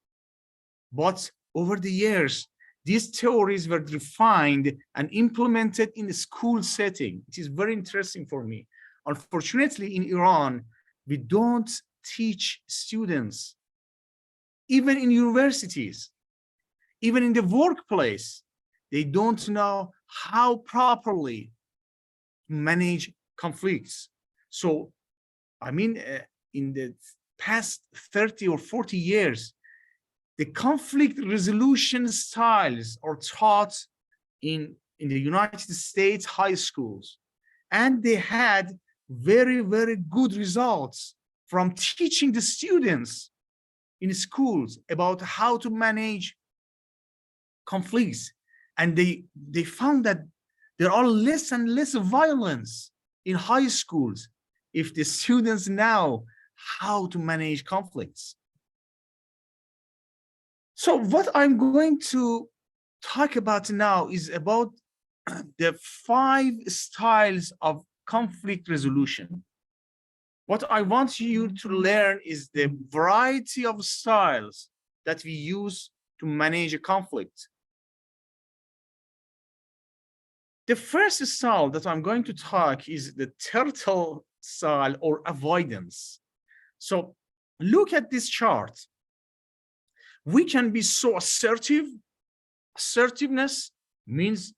But over the years, these theories were refined and implemented in a school setting. It is very interesting for me. Unfortunately, in Iran, we don't teach students, even in universities, even in the workplace, they don't know how properly manage conflicts. So, I mean, in the past 30 or 40 years, the conflict resolution styles are taught in the United States high schools, and they had very, very good results from teaching the students in schools about how to manage conflicts. And they found that there are less and less violence in high schools if the students know how to manage conflicts. So what I'm going to talk about now is about the 5 styles of conflict resolution. What I want you to learn is the variety of styles that we use to manage a conflict. The first style that I'm going to talk is the turtle style or avoidance. So look at this chart. We can be so assertive. Assertiveness means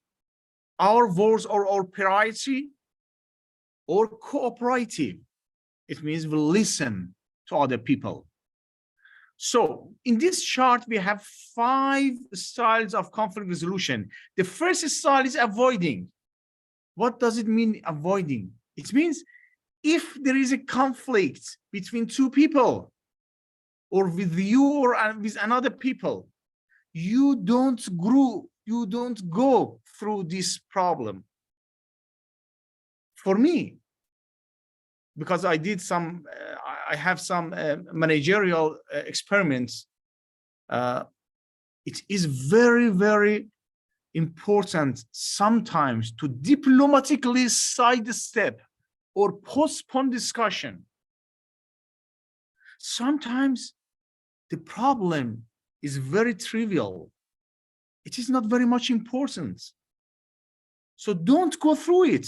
our words are our priority, or cooperative. It means we listen to other people. So in this chart, we have 5 styles of conflict resolution. The first style is avoiding. What does it mean, avoiding? It means if there is a conflict between 2 people, or with you or with another people, you don't go through this problem. For me, because I did some, I have some managerial experiments, it is very, very important sometimes to diplomatically sidestep or postpone discussion. Sometimes the problem is very trivial. It is not very much important. So don't go through it.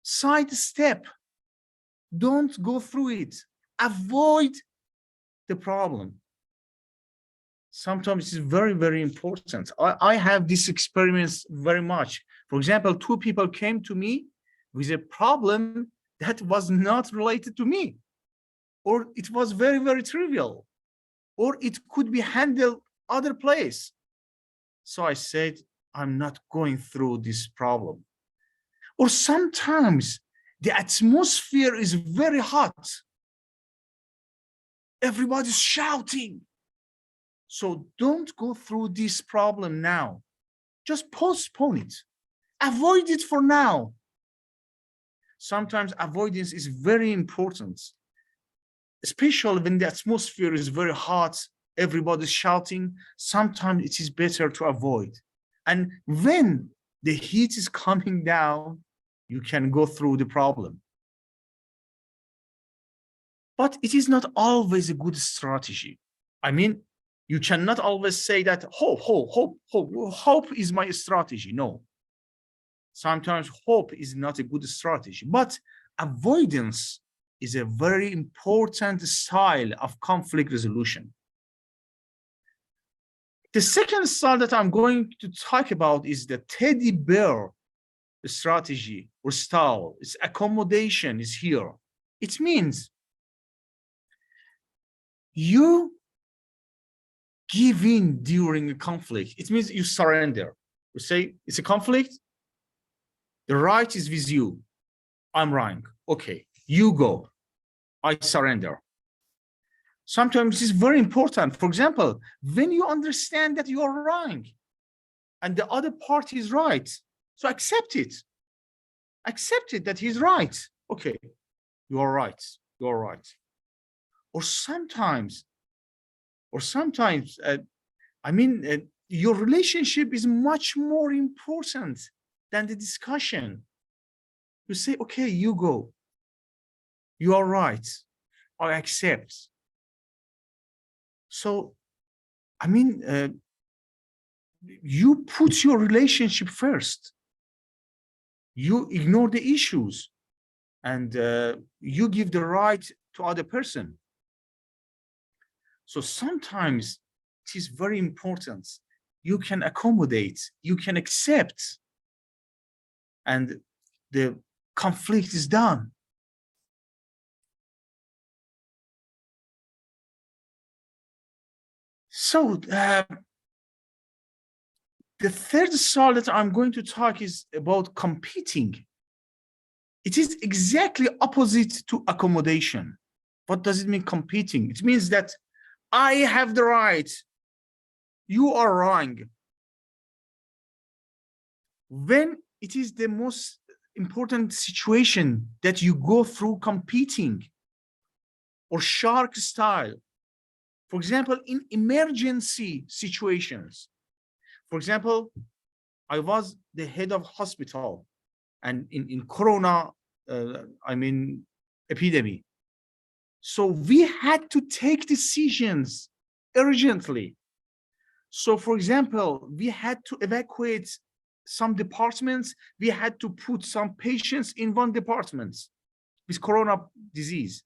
Sidestep. Don't go through it. Avoid the problem. Sometimes it's very, very important. I have this experience very much. For example, 2 people came to me with a problem that was not related to me, or it was very, very trivial, or it could be handled other place. So I said, I'm not going through this problem. Or sometimes the atmosphere is very hot. Everybody's shouting. So don't go through this problem now. Just postpone it. Avoid it for now. Sometimes avoidance is very important, especially when the atmosphere is very hot, everybody's shouting. Sometimes it is better to avoid. And when the heat is coming down, you can go through the problem. But it is not always a good strategy. I mean, you cannot always say that hope is my strategy. No. Sometimes hope is not a good strategy, but avoidance is a very important style of conflict resolution. The second style that I'm going to talk about is the teddy bear strategy or style. Its accommodation is here. It means you give in during a conflict. It means you surrender. You say, it's a conflict. The right is with you. I'm wrong. Okay, you go. I surrender. Sometimes it's very important. For example, when you understand that you are wrong and the other party is right, so accept it. Accept it that he's right. Okay, you are right. You are right. Or sometimes, your relationship is much more important than the discussion. You say, okay, you go. You are right. I accept. So, you put your relationship first. You ignore the issues and you give the right to other person. So sometimes it is very important. You can accommodate, you can accept. And the conflict is done. So the third style that I'm going to talk is about competing. It is exactly opposite to accommodation. What does it mean, competing? It means that I have the right, you are wrong. When it is the most important situation that you go through competing or shark style, for example, in emergency situations. For example, I was the head of hospital and in Corona, epidemic. So we had to take decisions urgently. So for example, we had to evacuate some departments. We had to put some patients in one department with Corona disease.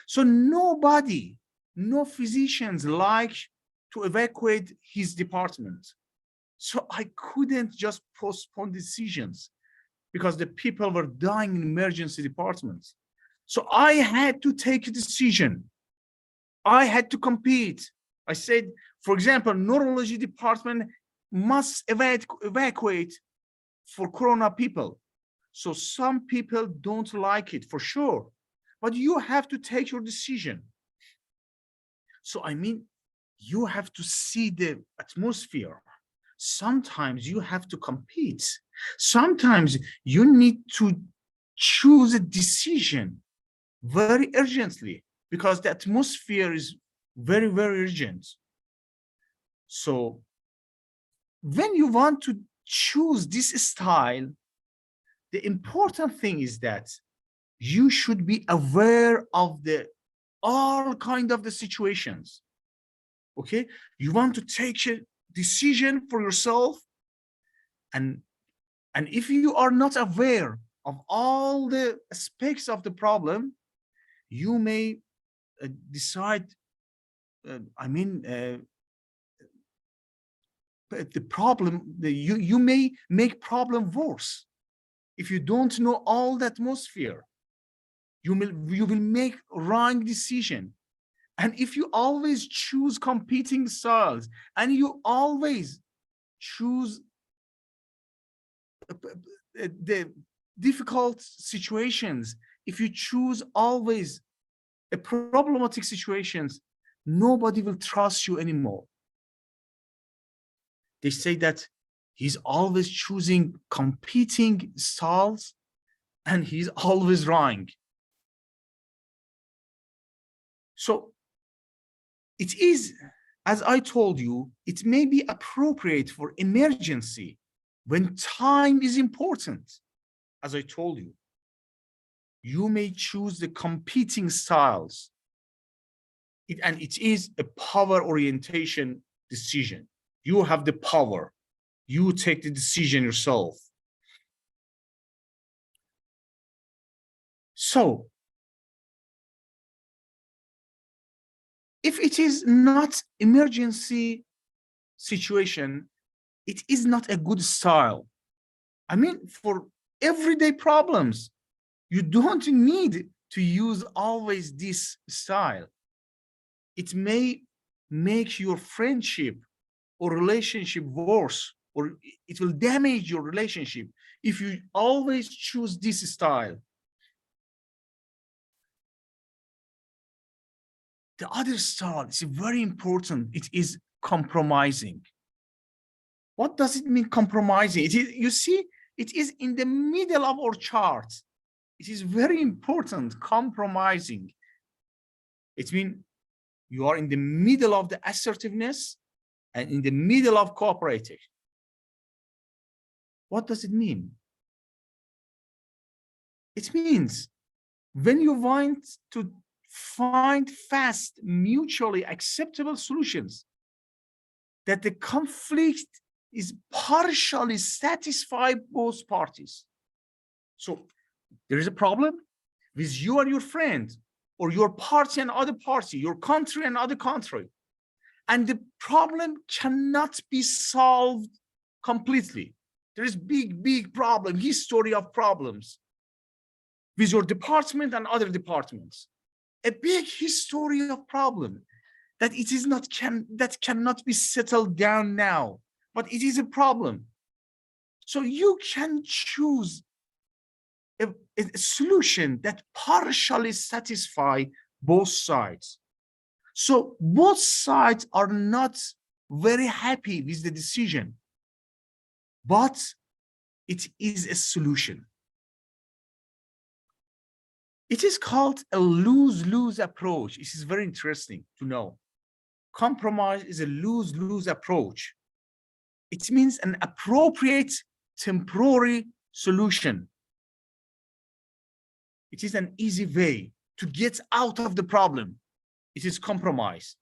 So nobody, no physicians like to evacuate his department. So I couldn't just postpone decisions because the people were dying in emergency departments. So I had to take a decision. I had to compete. I said, for example, neurology department must evacuate for Corona people. So some people don't like it for sure, but you have to take your decision. So I mean, you have to see the atmosphere. Sometimes you have to compete. Sometimes you need to choose a decision very urgently because the atmosphere is very, very urgent. So when you want to choose this style, the important thing is that you should be aware of all kind of the situations. Okay, you want to take a decision for yourself, and if you are not aware of all the aspects of the problem, you may decide, the problem, you may make problem worse. If you don't know all the atmosphere, you will make wrong decision. And if you always choose competing styles and you always choose the difficult situations, if you choose always a problematic situations, nobody will trust you anymore. They say that he's always choosing competing styles and he's always wrong. So it is, as I told you, it may be appropriate for emergency when time is important. As I told you, you may choose the competing styles. And it is a power orientation decision. You have the power. You take the decision yourself. So, if it is not emergency situation, it is not a good style. I mean, for everyday problems, you don't need to use always this style. It may make your friendship or relationship worse, or it will damage your relationship if you always choose this style. The other style is very important. It is compromising. What does it mean, compromising? It is, you see, it is in the middle of our chart. It is very important, compromising. It means you are in the middle of the assertiveness and in the middle of cooperating. What does it mean? It means when you want to find fast, mutually acceptable solutions, that the conflict is partially satisfied both parties. So there is a problem with you and your friend, or your party and other party, your country and other country, and the problem cannot be solved completely. There is big problem, history of problems. with your department and other departments. A big history of problem that it is not that cannot be settled down now, but it is a problem. So you can choose a solution that partially satisfy both sides. So both sides are not very happy with the decision, but it is a solution. It is called a lose-lose approach. This is very interesting to know. Compromise is a lose-lose approach. It means an appropriate temporary solution. It is an easy way to get out of the problem. It is compromise.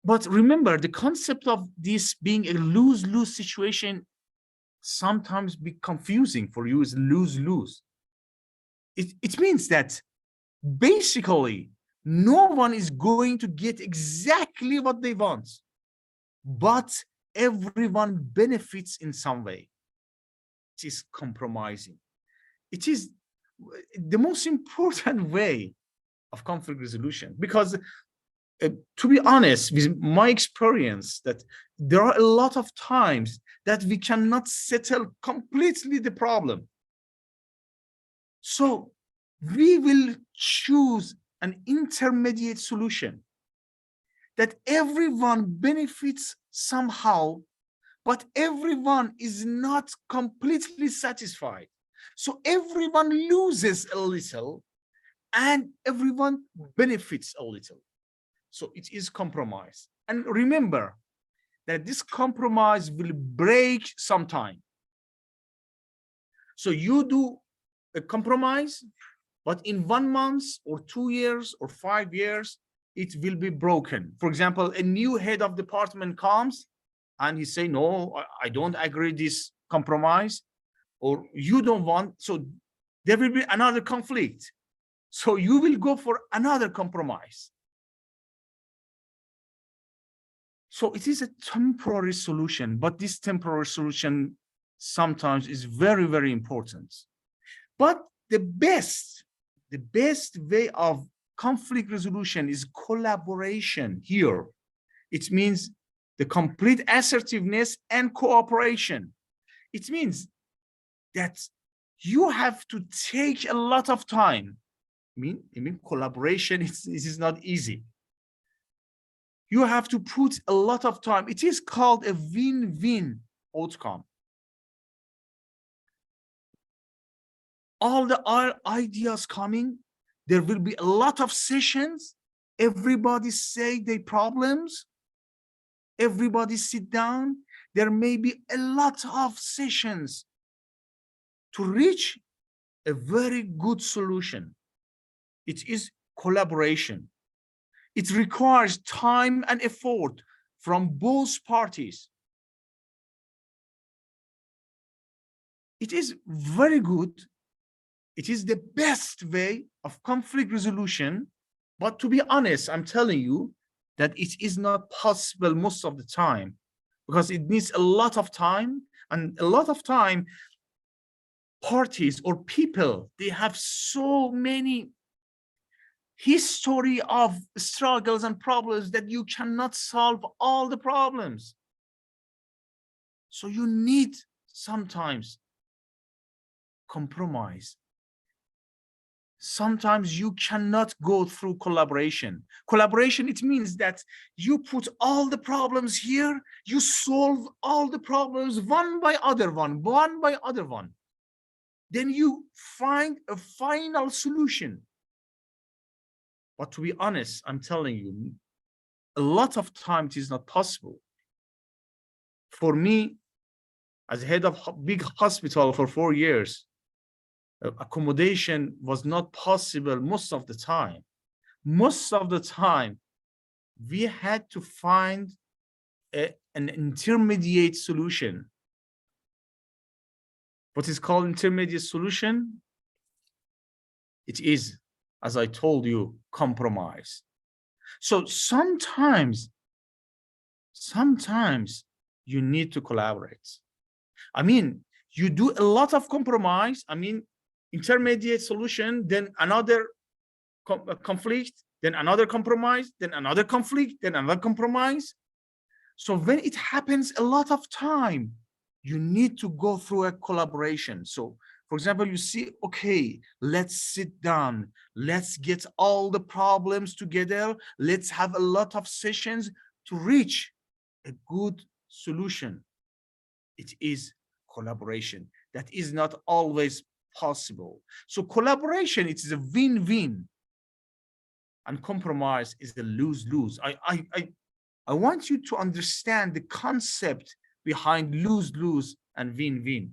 But remember, the concept of this being a lose-lose situation sometimes be confusing for you. Is lose-lose. It means that basically no one is going to get exactly what they want, but everyone benefits in some way. It is compromising. It is the most important way of conflict resolution, because to be honest, with my experience, that there are a lot of times that we cannot settle completely the problem. So we will choose an intermediate solution that everyone benefits somehow, but everyone is not completely satisfied. So everyone loses a little and everyone benefits a little. So it is compromise. And remember that this compromise will break sometime. So you do a compromise, but in 1 month or 2 years or 5 years, it will be broken. For example, a new head of department comes and he say, no, I don't agree this compromise, or you don't want, so there will be another conflict. So you will go for another compromise. So it is a temporary solution, but this temporary solution sometimes is very, very important. But the best way of conflict resolution is collaboration here. It means the complete assertiveness and cooperation. It means that you have to take a lot of time. I mean collaboration is not easy. You have to put a lot of time. It is called a win-win outcome. All the ideas coming, there will be a lot of sessions. Everybody say their problems. Everybody sit down. There may be a lot of sessions to reach a very good solution. It is collaboration. It requires time and effort from both parties. It is very good. It is the best way of conflict resolution. But to be honest, I'm telling you that it is not possible most of the time, because it needs a lot of time, and a lot of time parties or people, they have so many history of struggles and problems that you cannot solve all the problems. So you need sometimes compromise. Sometimes you cannot go through collaboration. Collaboration, it means that you put all the problems here, you solve all the problems one by other one. Then you find a final solution. But to be honest, I'm telling you, a lot of time it is not possible. For me, as head of a big hospital for 4 years, accommodation was not possible most of the time. Most of the time, we had to find an intermediate solution. What is called intermediate solution? It is, as I told you, compromise. So sometimes you need to collaborate. I mean, You do a lot of compromise. I mean, intermediate solution, then another conflict, then another compromise, then another conflict, then another compromise. So when it happens a lot of time, you need to go through a collaboration. So for example, you see, okay, let's sit down, let's get all the problems together, let's have a lot of sessions to reach a good solution. It is collaboration. That is not always possible. So collaboration, it is a win-win, and compromise is a lose-lose. I want you to understand the concept behind lose-lose and win-win.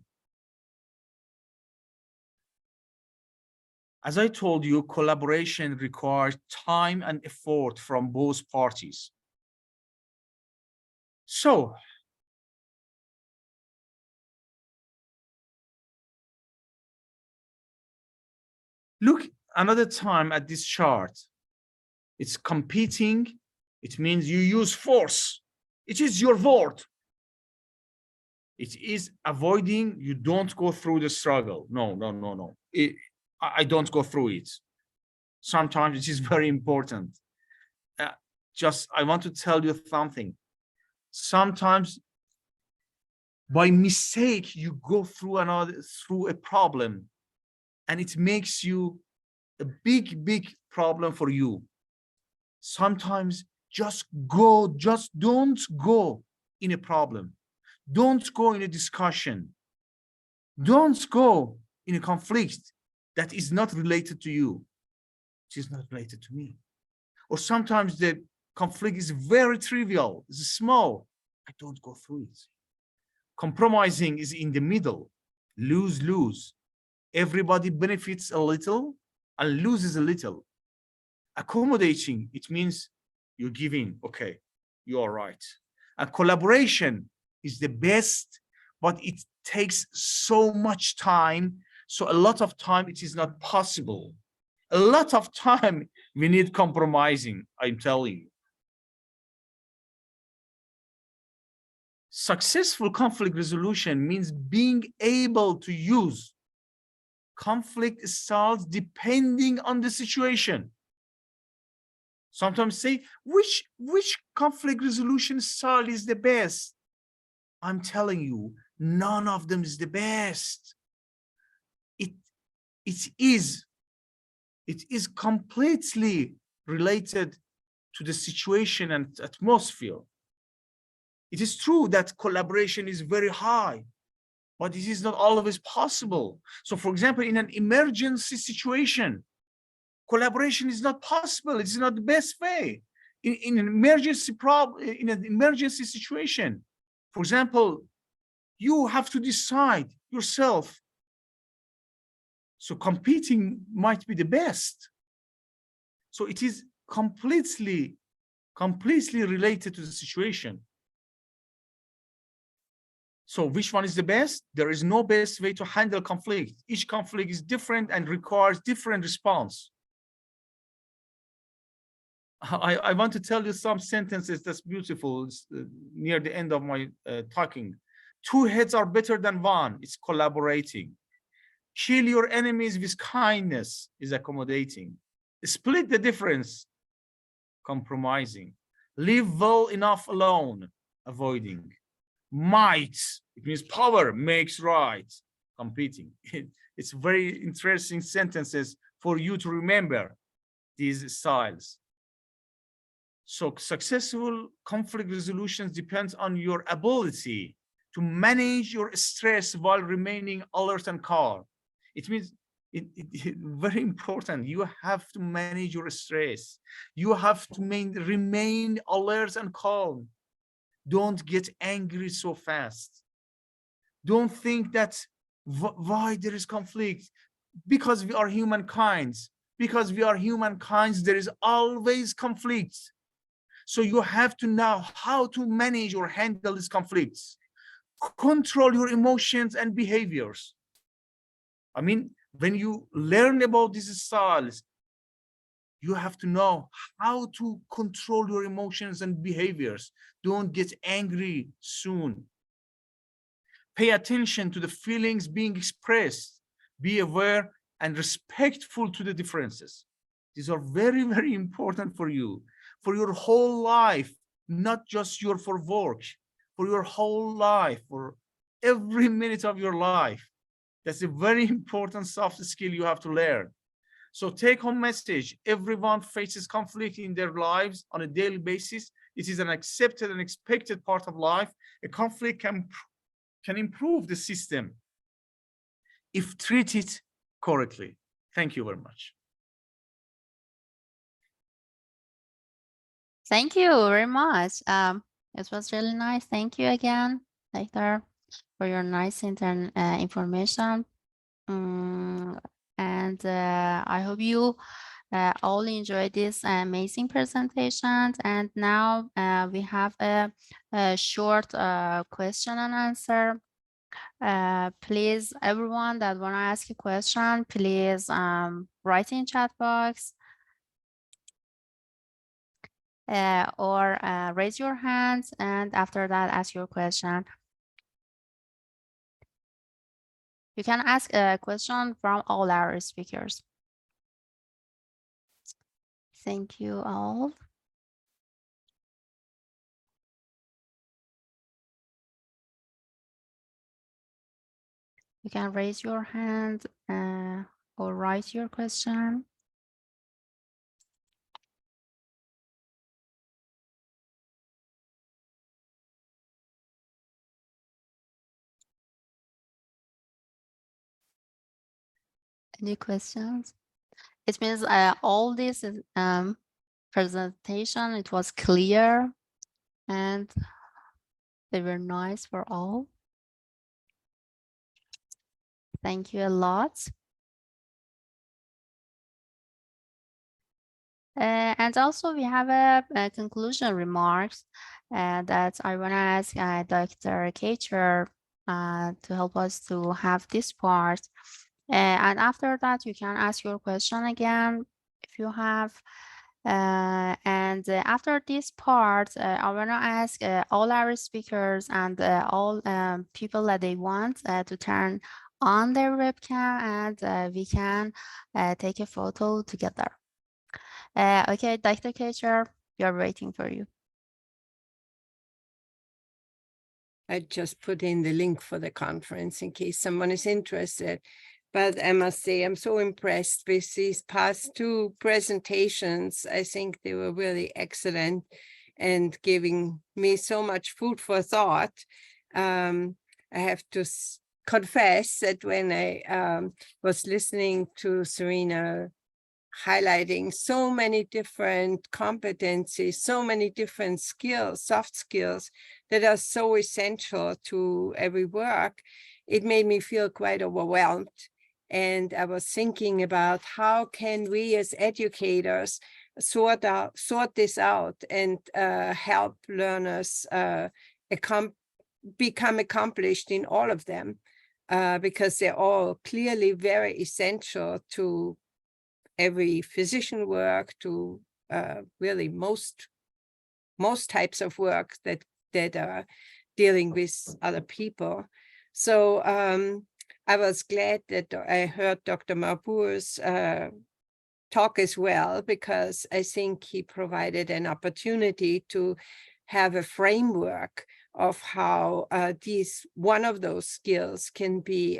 As I told you, collaboration requires time and effort from both parties. So, look another time at this chart. It's competing. It means you use force. It is your word. It is avoiding. You don't go through the struggle. No. I don't go through it. Sometimes it is very important. I want to tell you something. Sometimes by mistake, you go through a problem, and it makes you a big problem for you. Sometimes just don't go in a problem. Don't go in a discussion. Don't go in a conflict that is not related to you. It is not related to me. Or sometimes the conflict is very trivial, it's small. I don't go through it. Compromising is in the middle, lose-lose. Everybody benefits a little and loses a little. Accommodating, it means you're giving, okay, you are right. And collaboration is the best, but it takes so much time. So a lot of time, it is not possible. A lot of time, we need compromising, I'm telling you. Successful conflict resolution means being able to use conflict styles depending on the situation. Sometimes say, which conflict resolution style is the best? I'm telling you, none of them is the best. It is completely related to the situation and atmosphere. It is true that collaboration is very high, but it is not always possible. So for example, in an emergency situation, collaboration is not possible. It's not the best way. In an emergency situation, for example, you have to decide yourself. So competing might be the best. So it is completely related to the situation. So which one is the best? There is no best way to handle conflict. Each conflict is different and requires different response. I want to tell you some sentences that's beautiful near the end of my talking. Two heads are better than one. It's collaborating. Kill your enemies with kindness is accommodating. Split the difference, compromising. Live well enough alone, avoiding. Might, it means power, makes right, competing. It's very interesting sentences for you to remember these styles. So successful conflict resolutions depends on your ability to manage your stress while remaining alert and calm. It means it's very important. You have to manage your stress. You have to remain alert and calm. Don't get angry so fast. Don't think that why there is conflict, because we are humankind. Because we are humankind, there is always conflict. So you have to know how to manage or handle these conflicts. Control your emotions and behaviors. I mean, when you learn about these styles, you have to know how to control your emotions and behaviors. Don't get angry soon. Pay attention to the feelings being expressed. Be aware and respectful to the differences. These are very, very important for you, for your whole life, not just for work, for your whole life, for every minute of your life. That's a very important soft skill you have to learn. So take home message, everyone faces conflict in their lives on a daily basis. It is an accepted and expected part of life. A conflict can improve the system if treated correctly. Thank you very much. Thank you very much. It was really nice. Thank you again, Hector, for your nice information. And I hope you all enjoyed this amazing presentation. And now we have a short question and answer. Please, everyone that want to ask a question, please write in chat box or raise your hands, and after that, ask your question. You can ask a question from all our speakers. Thank you all. You can raise your hand or write your question. Any questions? It means all this presentation, it was clear and they were nice for all. Thank you a lot. And also we have a conclusion remarks that I want to ask Dr. Kacher to help us to have this part. And after that, you can ask your question again if you have. And after this part, I want to ask all our speakers and all people that they want to turn on their webcam, and we can take a photo together. Okay, Dr. Kacher, we are waiting for you. I just put in the link for the conference in case someone is interested. But I must say, I'm so impressed with these past two presentations. I think they were really excellent and giving me so much food for thought. I have to confess that when I was listening to Serena highlighting so many different competencies, so many different skills, soft skills that are so essential to every work, it made me feel quite overwhelmed. And I was thinking about how can we as educators sort this out and help learners become accomplished in all of them, because they're all clearly very essential to every physician work, to really most types of work that are dealing with other people. So I was glad that I heard Dr. Marbour's talk as well, because I think he provided an opportunity to have a framework of how one of those skills can be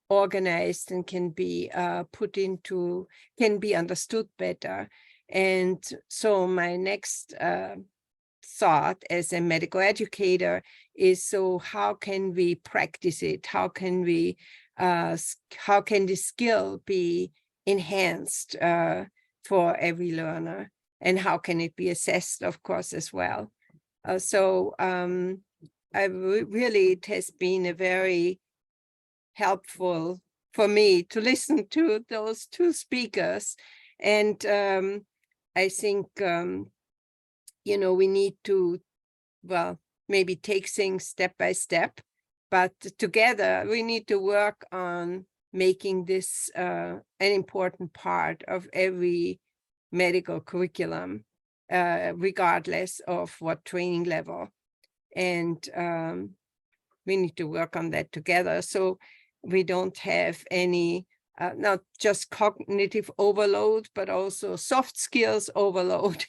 organized and can be can be understood better. And so my next thought as a medical educator is, so how can we practice it? How can we how can the skill be enhanced for every learner, and how can it be assessed, of course, as well? Really, it has been a very helpful for me to listen to those two speakers. And I think, you know, we need to, well, maybe take things step by step, but together we need to work on making this an important part of every medical curriculum, regardless of what training level. And we need to work on that together. So we don't have any, not just cognitive overload, but also soft skills overload.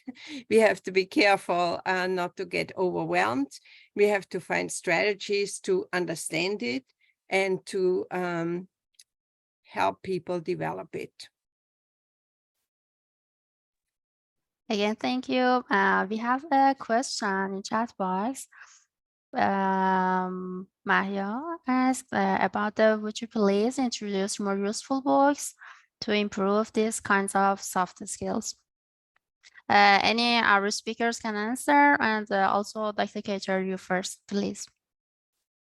We have to be careful not to get overwhelmed. We have to find strategies to understand it and to help people develop it. Again, thank you. We have a question in chat box. Mahia asked about would you please introduce more useful books to improve these kinds of soft skills? Any our speakers can answer, and also Dr. Kater, you first, please.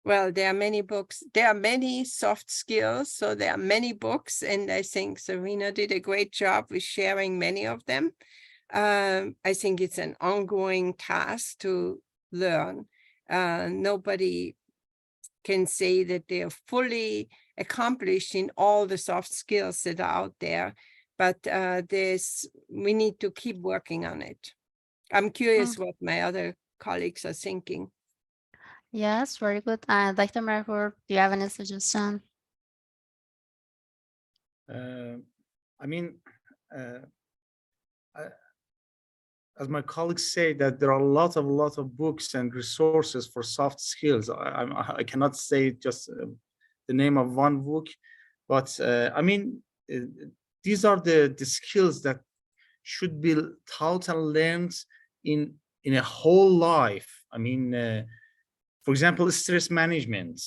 Well, there are many books. There are many soft skills, so there are many books, and I think Serena did a great job with sharing many of them. I think it's an ongoing task to learn. Nobody can say that they are fully accomplished in all the soft skills that are out there, but we need to keep working on it. I'm curious what my other colleagues are thinking. Yes, very good. Dr. Merkur, do you have any suggestion? I mean, as my colleagues say, that there are a lot of books and resources for soft skills. I cannot say just the name of one book, but I mean, these are the skills that should be taught and learned in a whole life. I mean, for example, stress management.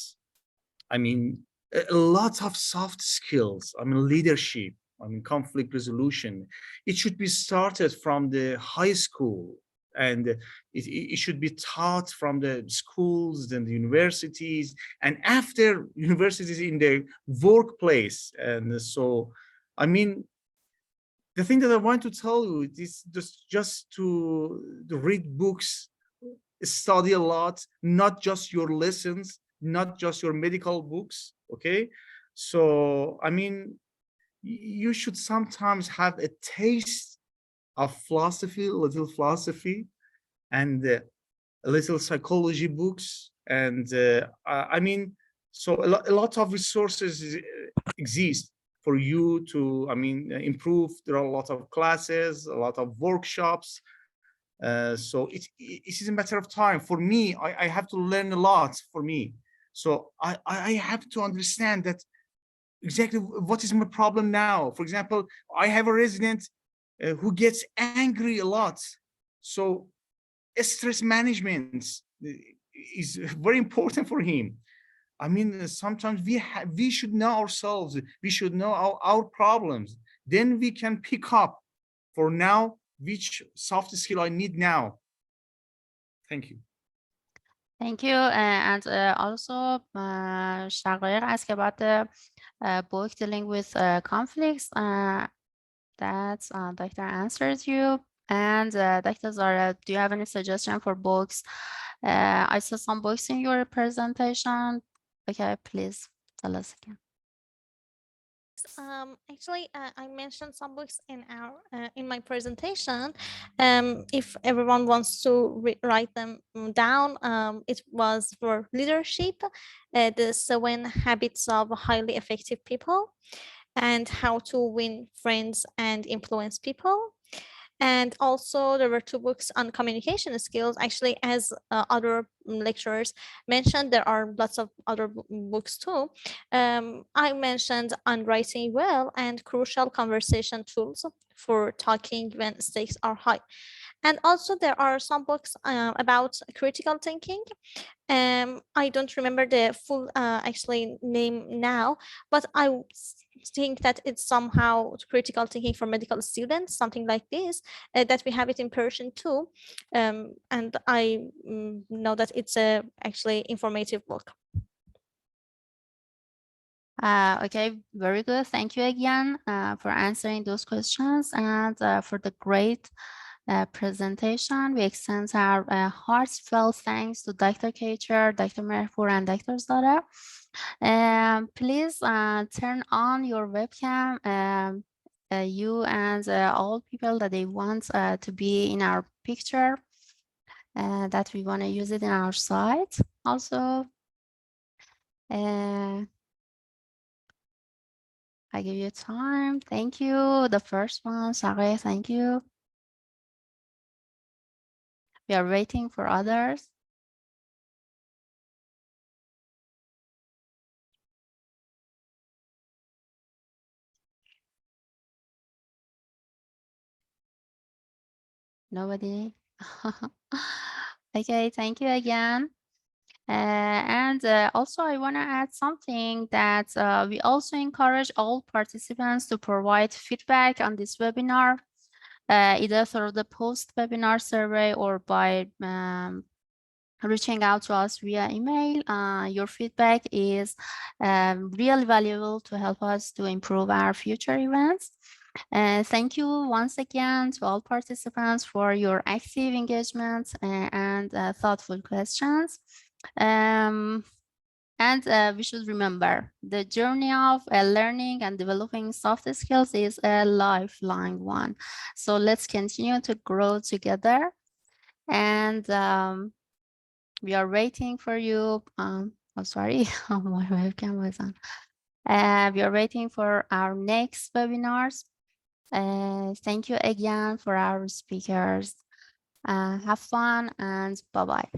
I mean, a lot of soft skills. I mean, leadership. I mean, conflict resolution. It should be started from the high school, and it should be taught from the schools and the universities, and after universities in the workplace. And so, I mean, the thing that I want to tell you is just to read books, study a lot, not just your lessons, not just your medical books. Okay, so I mean, you should sometimes have a taste of philosophy, a little philosophy, and a little psychology books. And I mean, so a lot of resources exist for you to, I mean, improve. There are a lot of classes, a lot of workshops. So it is a matter of time. For me, I have to learn a lot for me. So I have to understand that exactly what is my problem now. For example, I have a resident who gets angry a lot. So stress management is very important for him. I mean, sometimes we should know ourselves. We should know our problems. Then we can pick up for now which soft skill I need now. Thank you. Thank you. And also, Shagir asked about the book dealing with conflicts. That's Dr. answers you. And Dr. Zara, do you have any suggestion for books? I saw some books in your presentation. Okay, please tell us again. Actually, I mentioned some books in my presentation. If everyone wants to write them down, it was for leadership, the 7 Habits of Highly Effective People, and How to Win Friends and Influence People. And also there were 2 books on communication skills. Actually, as other lecturers mentioned, there are lots of other books too. I mentioned On Writing Well and Crucial Conversation Tools for Talking When Stakes Are High. And also there are some books about critical thinking. I don't remember the full actually name now, but I think that it's somehow critical thinking for medical students, something like this, that we have it in Persian too. And I know that it's a actually informative book. Okay, very good. Thank you again for answering those questions and for the great presentation. We extend our heartfelt thanks to Dr. Kacher, Dr. Merkur, and Dr. Zara. Please turn on your webcam, you and all people that they want to be in our picture, that we want to use it in our site. Also, I give you time. Thank you. The first one, Sare, thank you. We are waiting for others. Nobody? Okay, thank you again. And also I want to add something that we also encourage all participants to provide feedback on this webinar, either through the post-webinar survey or by reaching out to us via email. Your feedback is really valuable to help us to improve our future events. Thank you once again to all participants for your active engagement and thoughtful questions. And we should remember the journey of learning and developing soft skills is a lifelong one. So let's continue to grow together. And we are waiting for you. Oh, sorry, my webcam was on. We are waiting for our next webinars. Thank you again for our speakers. Have fun and bye-bye.